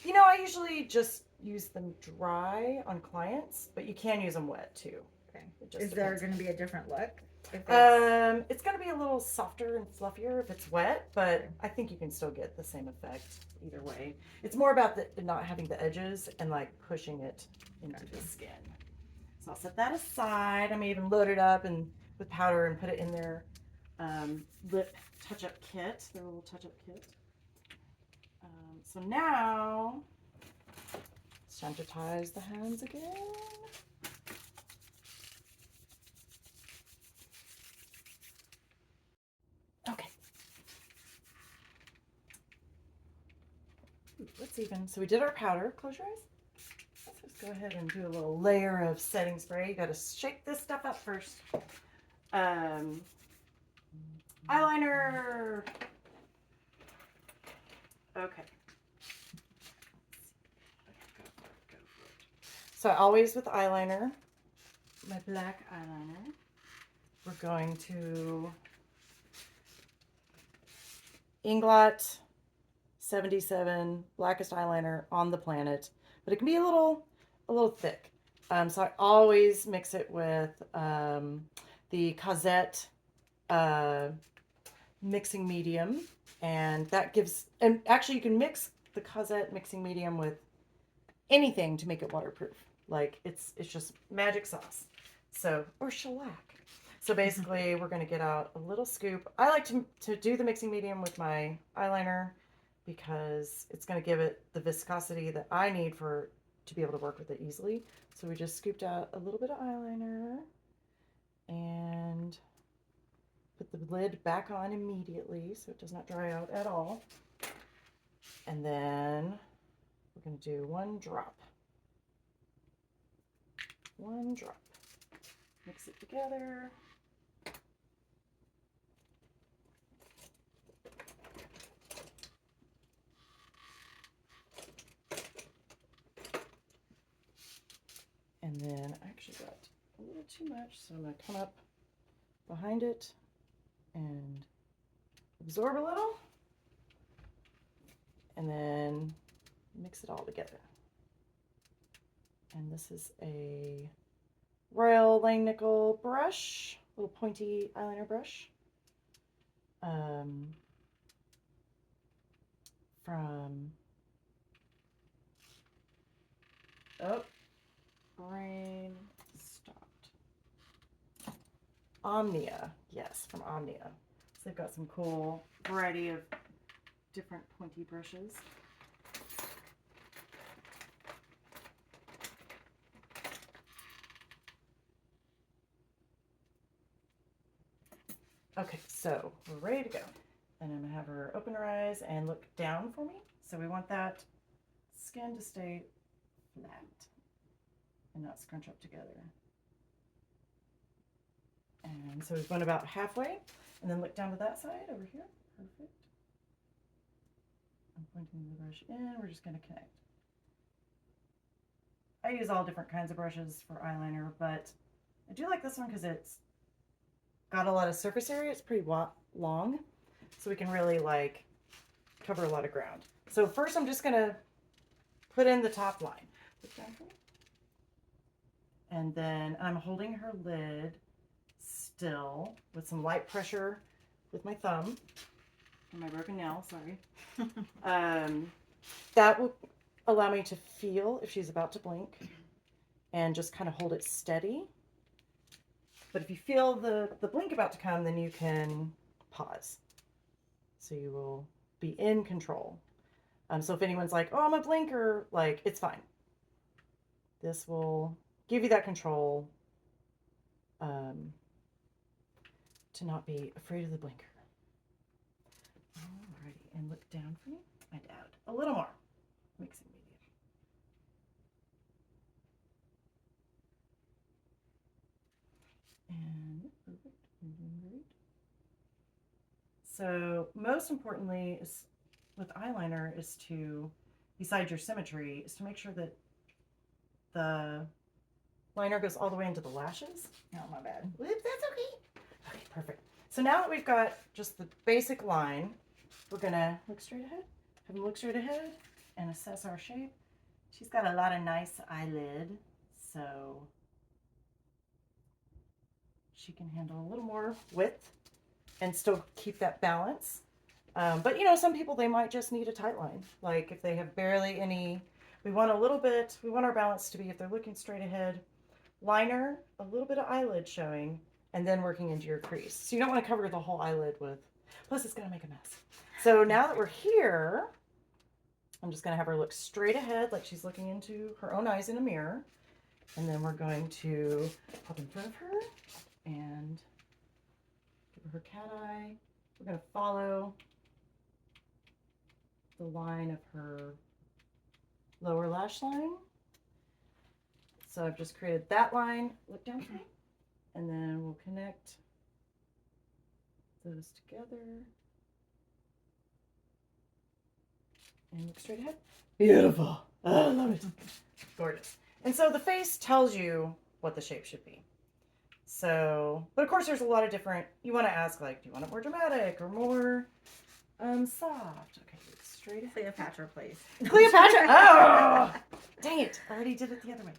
You know, I usually just use them dry on clients, but you can use them wet too. Okay. Is there going to be a different look? It's going to be a little softer and fluffier if it's wet, but I think you can still get the same effect either way. It's more about not having the edges and like pushing it into the skin. So I'll set that aside. I may even load it up and with powder and put it in their lip touch-up kit, their little touch-up kit. So now it's time to sanitize the hands again. Okay. So we did our powder. Close your eyes. Let's just go ahead and do a little layer of setting spray. You got to shake this stuff up first. Eyeliner. Okay. Go for it. So always with eyeliner, my black eyeliner, we're going to Inglot 77, blackest eyeliner on the planet, but it can be a little thick. So I always mix it with the Cosette mixing medium, and that gives, and actually you can mix the Cosette mixing medium with anything to make it waterproof. Like it's just magic sauce. So, or shellac. So basically we're going to get out a little scoop. I like to do the mixing medium with my eyeliner because it's going to give it the viscosity that I need to be able to work with it easily. So we just scooped out a little bit of eyeliner and put the lid back on immediately so it does not dry out at all. And then we're going to do one drop. One drop. Mix it together. And then I actually got a little too much, so I'm going to come up behind it and absorb a little, and then mix it all together. And this is a Royal Langnickel brush, little pointy eyeliner brush, brain stopped. Omnia, yes, from Omnia. So they've got some cool variety of different pointy brushes. Okay, so we're ready to go. And I'm gonna have her open her eyes and look down for me. So we want that skin to stay flat and not scrunch up together. And so we've gone about halfway, and then look down to that side over here. Perfect. I'm pointing the brush in. We're just gonna connect. I use all different kinds of brushes for eyeliner, but I do like this one because it's got a lot of surface area. It's pretty long, so we can really like cover a lot of ground. So first I'm just gonna put in the top line. And then I'm holding her lid still with some light pressure with my thumb and my broken nail, sorry. That will allow me to feel if she's about to blink and just kind of hold it steady. But if you feel the blink about to come, then you can pause. So you will be in control. So if anyone's like, oh, I'm a blinker, like, it's fine. This will give you that control to not be afraid of the blinker. Alrighty, and look down for me. I'd add a little more. Mixing medium. And perfect, you're doing great. So most importantly is with eyeliner is to, besides your symmetry, is to make sure that the liner goes all the way into the lashes. Oh, my bad. Whoops, that's okay. Okay, perfect. So now that we've got just the basic line, we're gonna look straight ahead. Have them look straight ahead and assess our shape. She's got a lot of nice eyelid, so she can handle a little more width and still keep that balance. But you know, some people, they might just need a tight line. Like if they have barely any, we want a little bit, we want our balance to be, if they're looking straight ahead, liner, a little bit of eyelid showing, and then working into your crease. So you don't want to cover the whole eyelid with, plus it's going to make a mess. So now that we're here, I'm just going to have her look straight ahead like she's looking into her own eyes in a mirror. And then we're going to pop in front of her and give her cat eye. We're going to follow the line of her lower lash line. So I've just created that line. Look down for me. And then we'll connect those together. And look straight ahead. Beautiful. Oh, I love it. Gorgeous. And so the face tells you what the shape should be. So, but of course there's a lot of different, you want to ask like, do you want it more dramatic or more soft? Okay, look straight ahead. Cleopatra, please. Cleopatra? Oh! Dang it. I already did it the other way.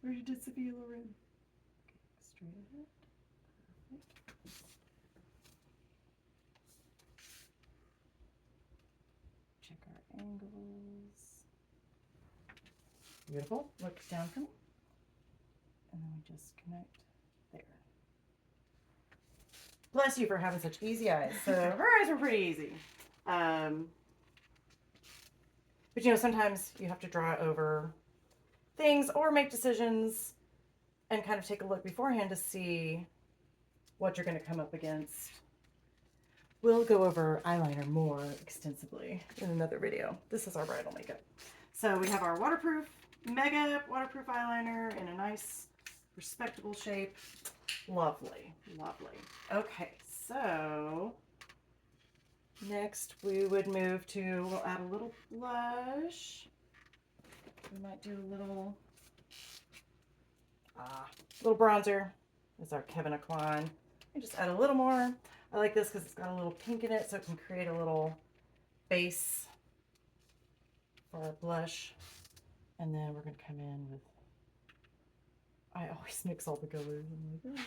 We already did Sophia Loren. Okay, straight ahead. Perfect. Check our angles. Beautiful. Look down for me. And then we just connect there. Bless you for having such easy eyes. So her eyes were pretty easy. But you know, sometimes you have to draw over things or make decisions and kind of take a look beforehand to see what you're going to come up against. We'll go over eyeliner more extensively in another video. This is our bridal makeup. So we have our waterproof, mega waterproof eyeliner in a nice, respectable shape. Lovely, lovely. Okay, so next we would move to, we'll add a little blush. We might do a little bronzer. This is our Kevin Aquan. I just add a little more. I like this because it's got a little pink in it, so it can create a little base for our blush. And then we're going to come in with, I always mix all the colors. I'm like, oh.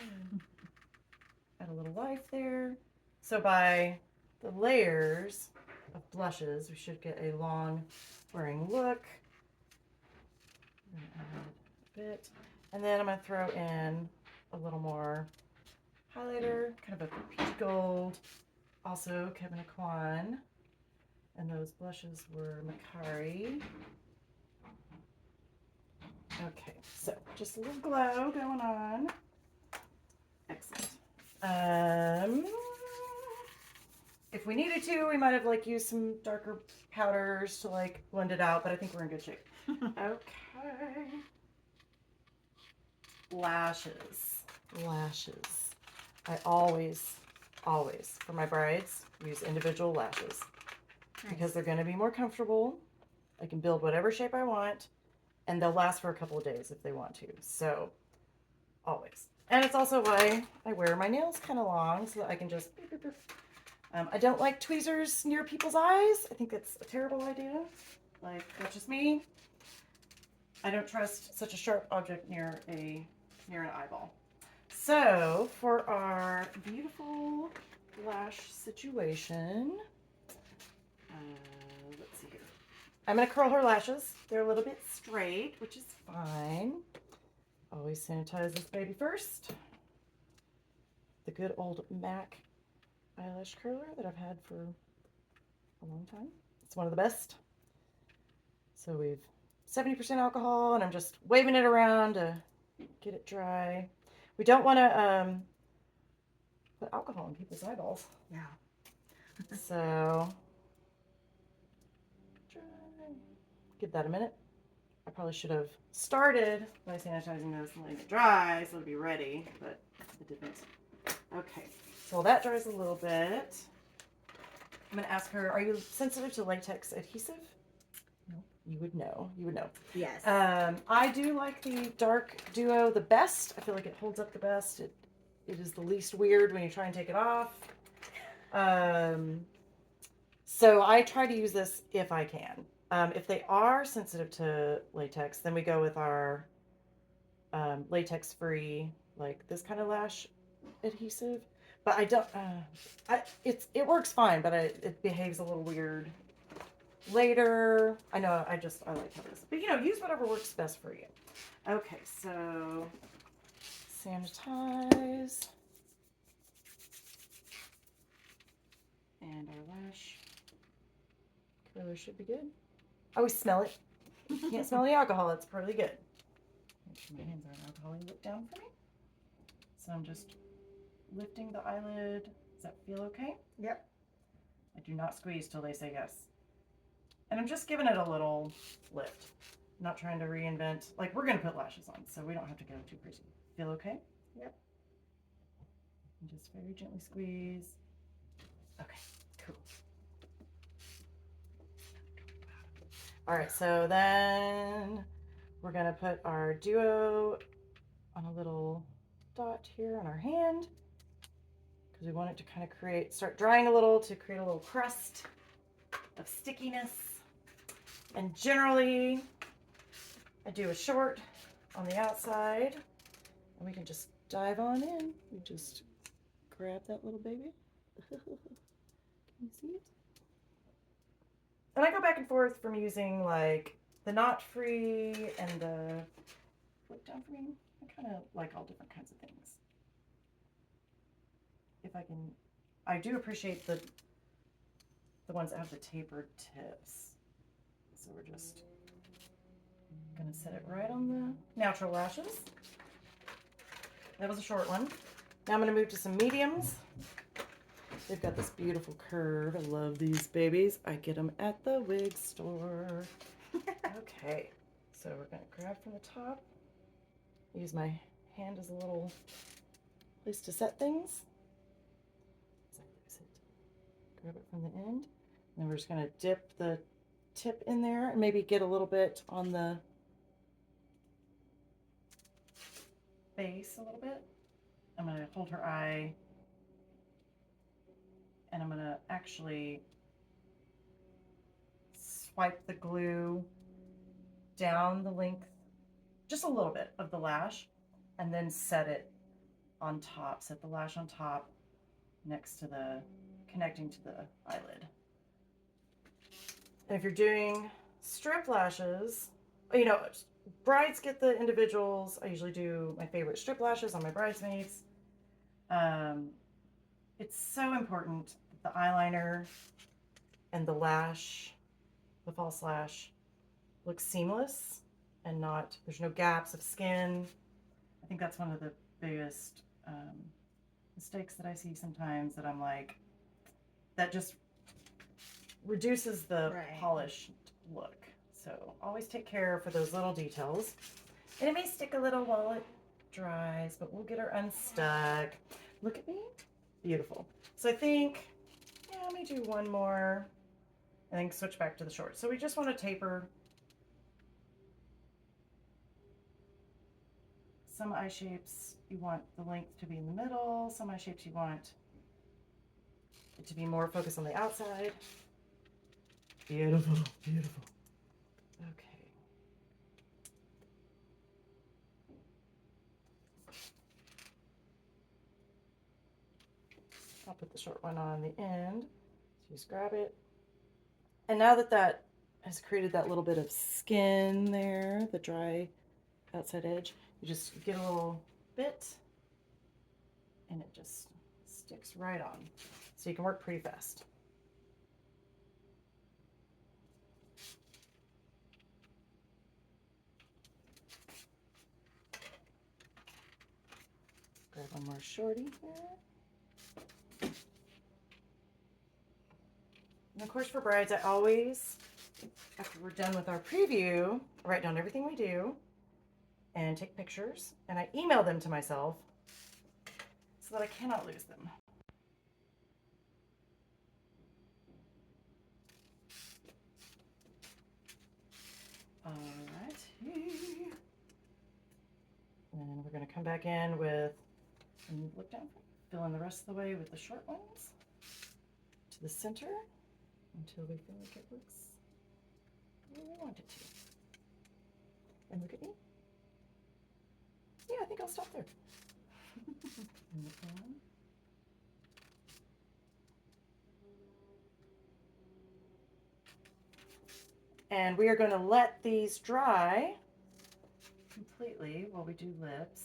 Add a little life there. So by the layers of blushes, we should get a long wearing look. I'm going to add a bit. And then I'm going to throw in a little more highlighter, kind of a peach gold, also Kevin Aquan. And those blushes were Macari. Okay, so just a little glow going on. Excellent. If we needed to, we might have like used some darker powders to like blend it out, but I think we're in good shape. Okay. Lashes. Lashes. I always, for my brides, use individual lashes because they're going to be more comfortable. I can build whatever shape I want, and they'll last for a couple of days if they want to. So, always. And it's also why I wear my nails kind of long so that I can just. I don't like tweezers near people's eyes. I think that's a terrible idea. Like, that's just me. I don't trust such a sharp object near an eyeball. So, for our beautiful lash situation, let's see here. I'm going to curl her lashes. They're a little bit straight, which is fine. Always sanitize this baby first. The good old MAC eyelash curler that I've had for a long time. It's one of the best. So we've 70% alcohol, and I'm just waving it around to get it dry. We don't want to put alcohol in people's eyeballs. Yeah. So dry. Give that a minute. I probably should have started by sanitizing this and letting it dry so it'll be ready, but it didn't. Okay, so while that dries a little bit, I'm gonna ask her, are you sensitive to latex adhesive? No. You would know. You would know. Yes. I do like the Dark Duo the best. I feel like it holds up the best. It is the least weird when you try and take it off. So I try to use this if I can. If they are sensitive to latex, then we go with our latex-free, like this kind of lash adhesive. But I don't. It works fine, but it behaves a little weird later. I know. I like how it is. But use whatever works best for you. Okay, so sanitize. And our lash curler should be good. I always smell it. Can't smell the alcohol. It's pretty good. Make sure my hands aren't alcohol-y. Look down for me. So I'm just lifting the eyelid. Does that feel okay? Yep. I do not squeeze till they say yes. And I'm just giving it a little lift. I'm not trying to reinvent. Like, we're going to put lashes on, so we don't have to go too crazy. Feel okay? Yep. And just very gently squeeze. Okay, cool. All right, so then we're going to put our Duo on a little dot here on our hand because we want it to kind of start drying a little to create a little crust of stickiness. And generally, I do a short on the outside, and we can just dive on in. We just grab that little baby. Can you see it? And I go back and forth from using like the knot-free and the flip down for me. I kind of like all different kinds of things. If I can, I do appreciate the ones that have the tapered tips. So we're just gonna set it right on the natural lashes. That was a short one. Now I'm gonna move to some mediums. They've got this beautiful curve. I love these babies. I get them at the wig store. Okay, so we're gonna grab from the top. Use my hand as a little place to set things. Grab it from the end. And then we're just gonna dip the tip in there and maybe get a little bit on the base a little bit. I'm gonna hold her eye. And I'm gonna actually swipe the glue down the length, just a little bit of the lash, and then set it on top, set the lash on top next to connecting to the eyelid. And if you're doing strip lashes, brides get the individuals. I usually do my favorite strip lashes on my bridesmaids. It's so important that the eyeliner and the lash, the false lash, looks seamless and not, there's no gaps of skin. I think that's one of the biggest mistakes that I see sometimes, that I'm like, that just reduces the polished look. So always take care for those little details. And it may stick a little while it dries, but we'll get her unstuck. Look at me. Beautiful. So I think, yeah, let me do one more and then switch back to the short. So we just want to taper. Some eye shapes you want the length to be in the middle. Some eye shapes you want it to be more focused on the outside. Beautiful, beautiful. Okay. I'll put the short one on the end. So just grab it. And now that that has created that little bit of skin there, the dry outside edge, you just get a little bit and it just sticks right on. So you can work pretty fast. Grab one more shorty here. And of course for brides, I always, after we're done with our preview, write down everything we do and take pictures, and I email them to myself so that I cannot lose them. Alrighty. And we're going to come back in with, and look down, fill in the rest of the way with the short ones to the center until we feel like it looks where we want it to. And look at me. Yeah, I think I'll stop there. And we are going to let these dry completely while we do lips.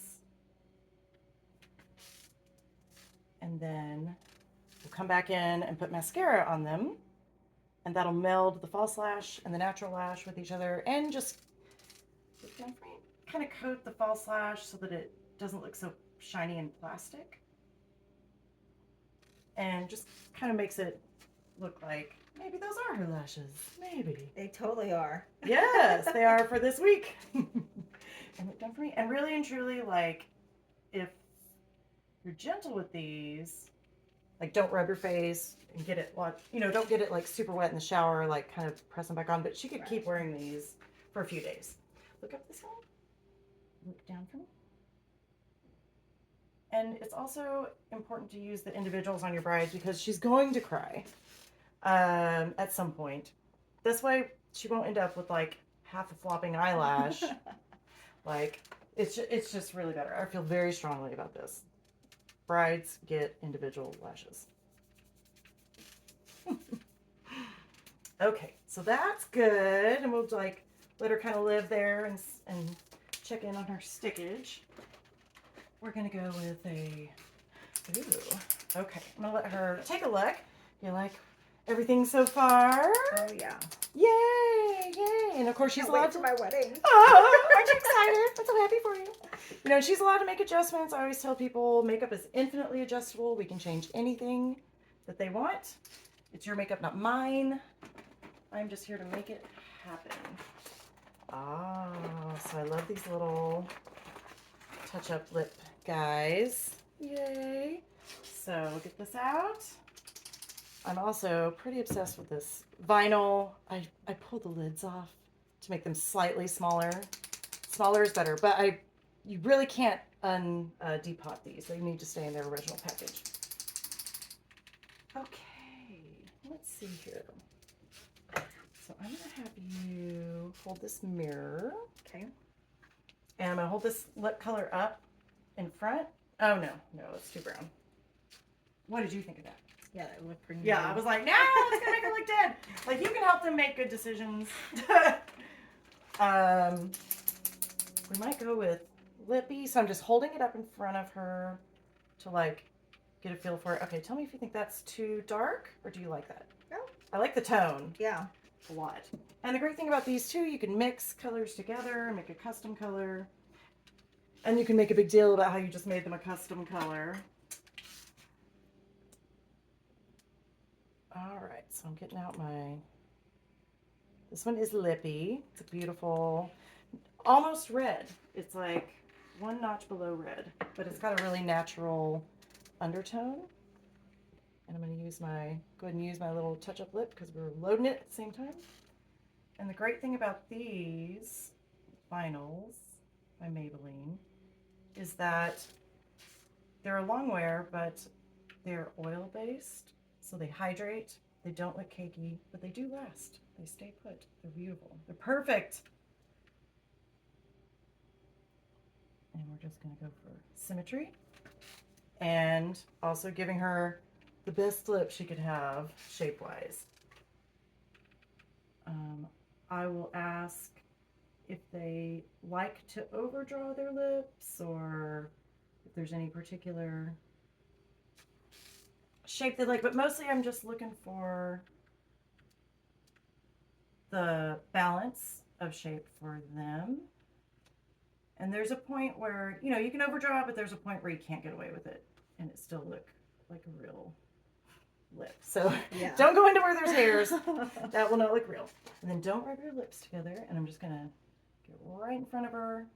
And then we'll come back in and put mascara on them. And that'll meld the false lash and the natural lash with each other, and just kind of coat the false lash so that it doesn't look so shiny and plastic. And just kind of makes it look like maybe those are her lashes. Maybe. They totally are. Yes, they are for this week. And look down for me. And really and truly, like, if you're gentle with these, like, don't rub your face and get it, you know, don't get it like super wet in the shower, like kind of press them back on. But she could keep wearing these for a few days. Look up this one. Look down for me. And it's also important to use the individuals on your bride because she's going to cry at some point. This way she won't end up with like half a flopping eyelash. Like, it's just really better. I feel very strongly about this. Brides get individual lashes. Okay, so that's good. And we'll like let her kind of live there and check in on her stickage. We're gonna go with a, ooh, okay. I'm gonna let her take a look. You like everything so far? Oh yeah. Yay, yay. And of course she's allowed to my wedding. Oh, aren't you excited? I'm so happy for you. You know, she's allowed to make adjustments. I always tell people makeup is infinitely adjustable. We can change anything that they want. It's your makeup, not mine. I'm just here to make it happen. Ah, so I love these little touch-up lip guys. Yay. So get this out. I'm also pretty obsessed with this vinyl. I pulled the lids off to make them slightly smaller. Smaller is better, but you really can't depot these. They need to stay in their original package. Okay, let's see here. So I'm gonna have you hold this mirror. Okay. And I'm gonna hold this lip color up in front. Oh no, it's too brown. What did you think of that? Yeah, that looked pretty Yeah, good. I was like, no, it's gonna make it look dead. Like, you can help them make good decisions. We might go with lippy, so I'm just holding it up in front of her to like get a feel for it. Okay, tell me if you think that's too dark, or do you like that? No, I like the tone Yeah. a lot. And the great thing about these too, you can mix colors together and make a custom color. And you can make a big deal about how you just made them a custom color. All right, so I'm getting out my, this one is lippy. It's a beautiful, almost red. It's like one notch below red, but it's got a really natural undertone. And I'm going to go ahead and use my little touch-up lip because we're loading it at the same time. And the great thing about these vinyls by Maybelline is that they're a long wear, but they're oil-based, so they hydrate. They don't look cakey, but they do last. They stay put. They're beautiful. They're perfect. And we're just going to go for symmetry. And also giving her the best lip she could have shape-wise. I will ask if they like to overdraw their lips or if there's any particular shape they like, but mostly I'm just looking for the balance of shape for them. And there's a point where, you know, you can overdraw it, but there's a point where you can't get away with it and it still look like a real lip. So Yeah. don't go into where there's hairs. That will not look real. And then don't rub your lips together. And I'm just going to get right in front of her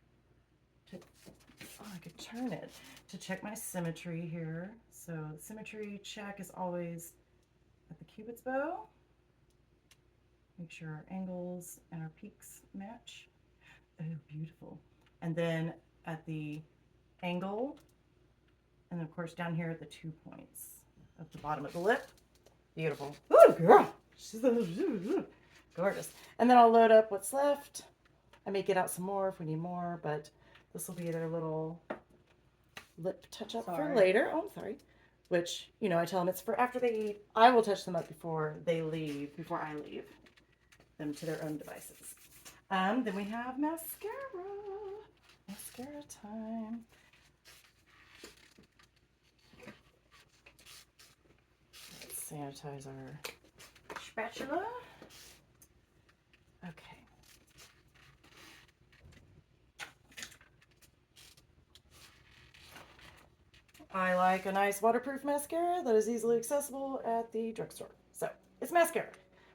to, oh, I could turn it, to check my symmetry here. So symmetry check is always at the cupid's bow. Make sure our angles and our peaks match. Oh, beautiful. And then at the angle, and of course down here at the 2 points at the bottom of the lip. Beautiful. Ooh, girl. She's gorgeous. And then I'll load up what's left. I may get out some more if we need more, but this will be their little lip touch up for later. Oh, I'm sorry. Which, you know, I tell them it's for after they eat. I will touch them up before they leave, before I leave them to their own devices. Then we have mascara. Mascara time. Let's sanitize our spatula. Okay. I like a nice waterproof mascara that is easily accessible at the drugstore. So it's mascara.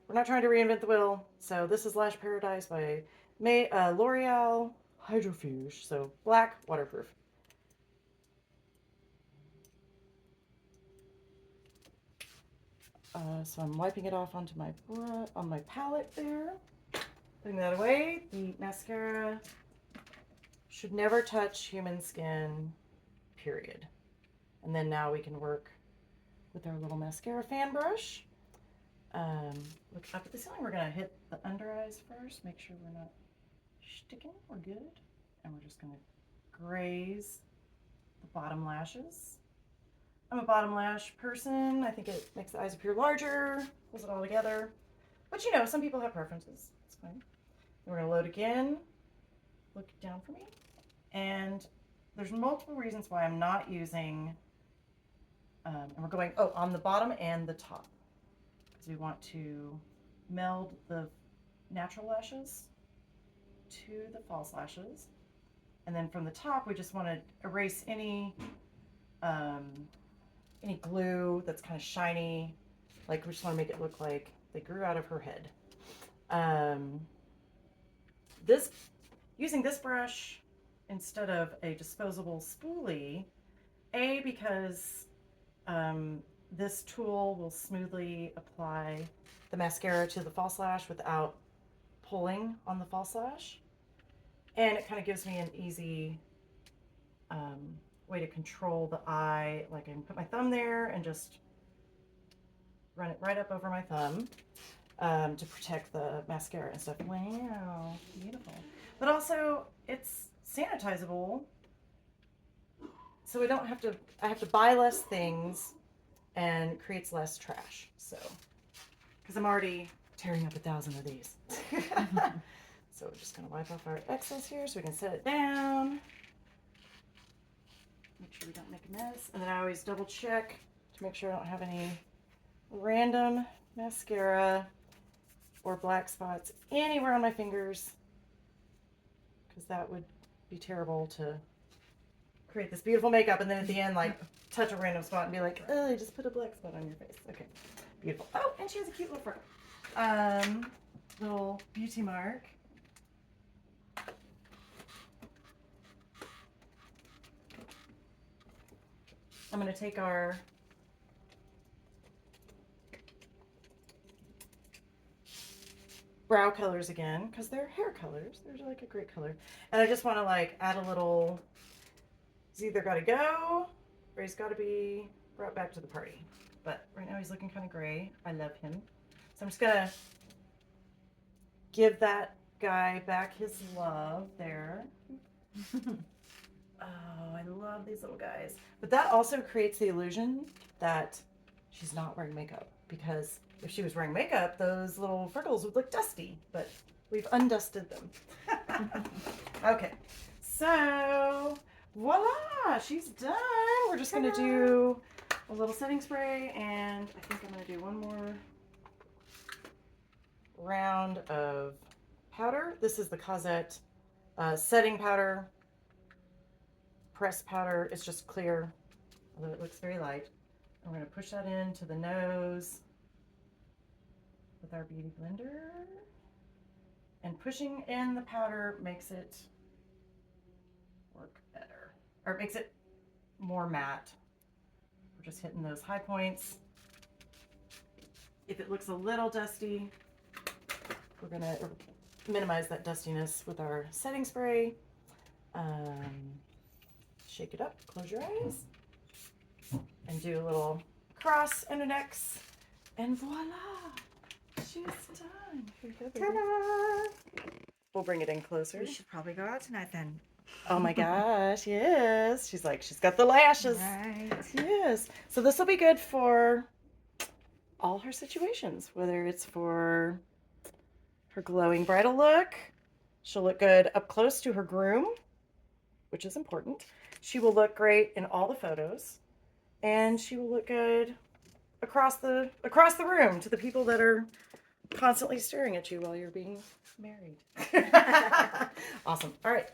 We're not trying to reinvent the wheel. So this is Lash Paradise by L'Oreal Hydrofuge. So black, waterproof. So I'm wiping it off onto my on my palette there. Putting that away. The mascara should never touch human skin, period. And then now we can work with our little mascara fan brush. Look up at the ceiling. We're going to hit the under eyes first. Make sure we're not sticking. We're good. And we're just going to graze the bottom lashes. I'm a bottom lash person. I think it makes the eyes appear larger, pulls it all together. But you know, some people have preferences. It's fine. Then we're going to load again. Look down for me. And there's multiple reasons why I'm not using, and we're going, on the bottom and the top. Because we want to meld the natural lashes to the false lashes. And then from the top, we just want to erase any glue that's kind of shiny. Like we just want to make it look like they grew out of her head. Using this brush instead of a disposable spoolie, because this tool will smoothly apply the mascara to the false lash without pulling on the false lash. And it kind of gives me an easy way to control the eye. Like I can put my thumb there and just run it right up over my thumb to protect the mascara and stuff. Wow, beautiful. But also it's sanitizable, so I have to buy less things and creates less trash. So, because I'm already tearing up 1,000 of these. So we're just going to wipe off our excess here so we can set it down. Make sure we don't make a mess. And then I always double check to make sure I don't have any random mascara or black spots anywhere on my fingers, because that would be terrible to create this beautiful makeup and then at the end, like, touch a random spot and be like, oh, I just put a black spot on your face. Okay, beautiful. Oh, and she has a cute little fro. Little beauty mark. I'm going to take our brow colors again, because they're hair colors. They're like a great color. And I just want to like add a little, he's either got to go or he's got to be brought back to the party. But right now he's looking kind of gray. I love him. So I'm just going to give that guy back his love there. Oh, I love these little guys. But that also creates the illusion that she's not wearing makeup, because if she was wearing makeup, those little freckles would look dusty, but we've undusted them. Okay, so voila, she's done. We're just gonna do a little setting spray, and I think I'm gonna do one more round of powder. This is the Cosette setting powder. Pressed powder. It's just clear, although it looks very light. I'm going to push that into the nose with our beauty blender. And pushing in the powder makes it work better, or it makes it more matte. We're just hitting those high points. If it looks a little dusty, we're going to minimize that dustiness with our setting spray. Shake it up, close your eyes, and do a little cross and an X, and voila, she's done. Here you go, baby. Ta-da! We'll bring it in closer. We should probably go out tonight then. Oh my gosh, yes. She's like, she's got the lashes. Right. Yes. So this will be good for all her situations, whether it's for her glowing bridal look. She'll look good up close to her groom, which is important. She will look great in all the photos, and she will look good across the room to the people that are constantly staring at you while you're being married. Awesome. All right.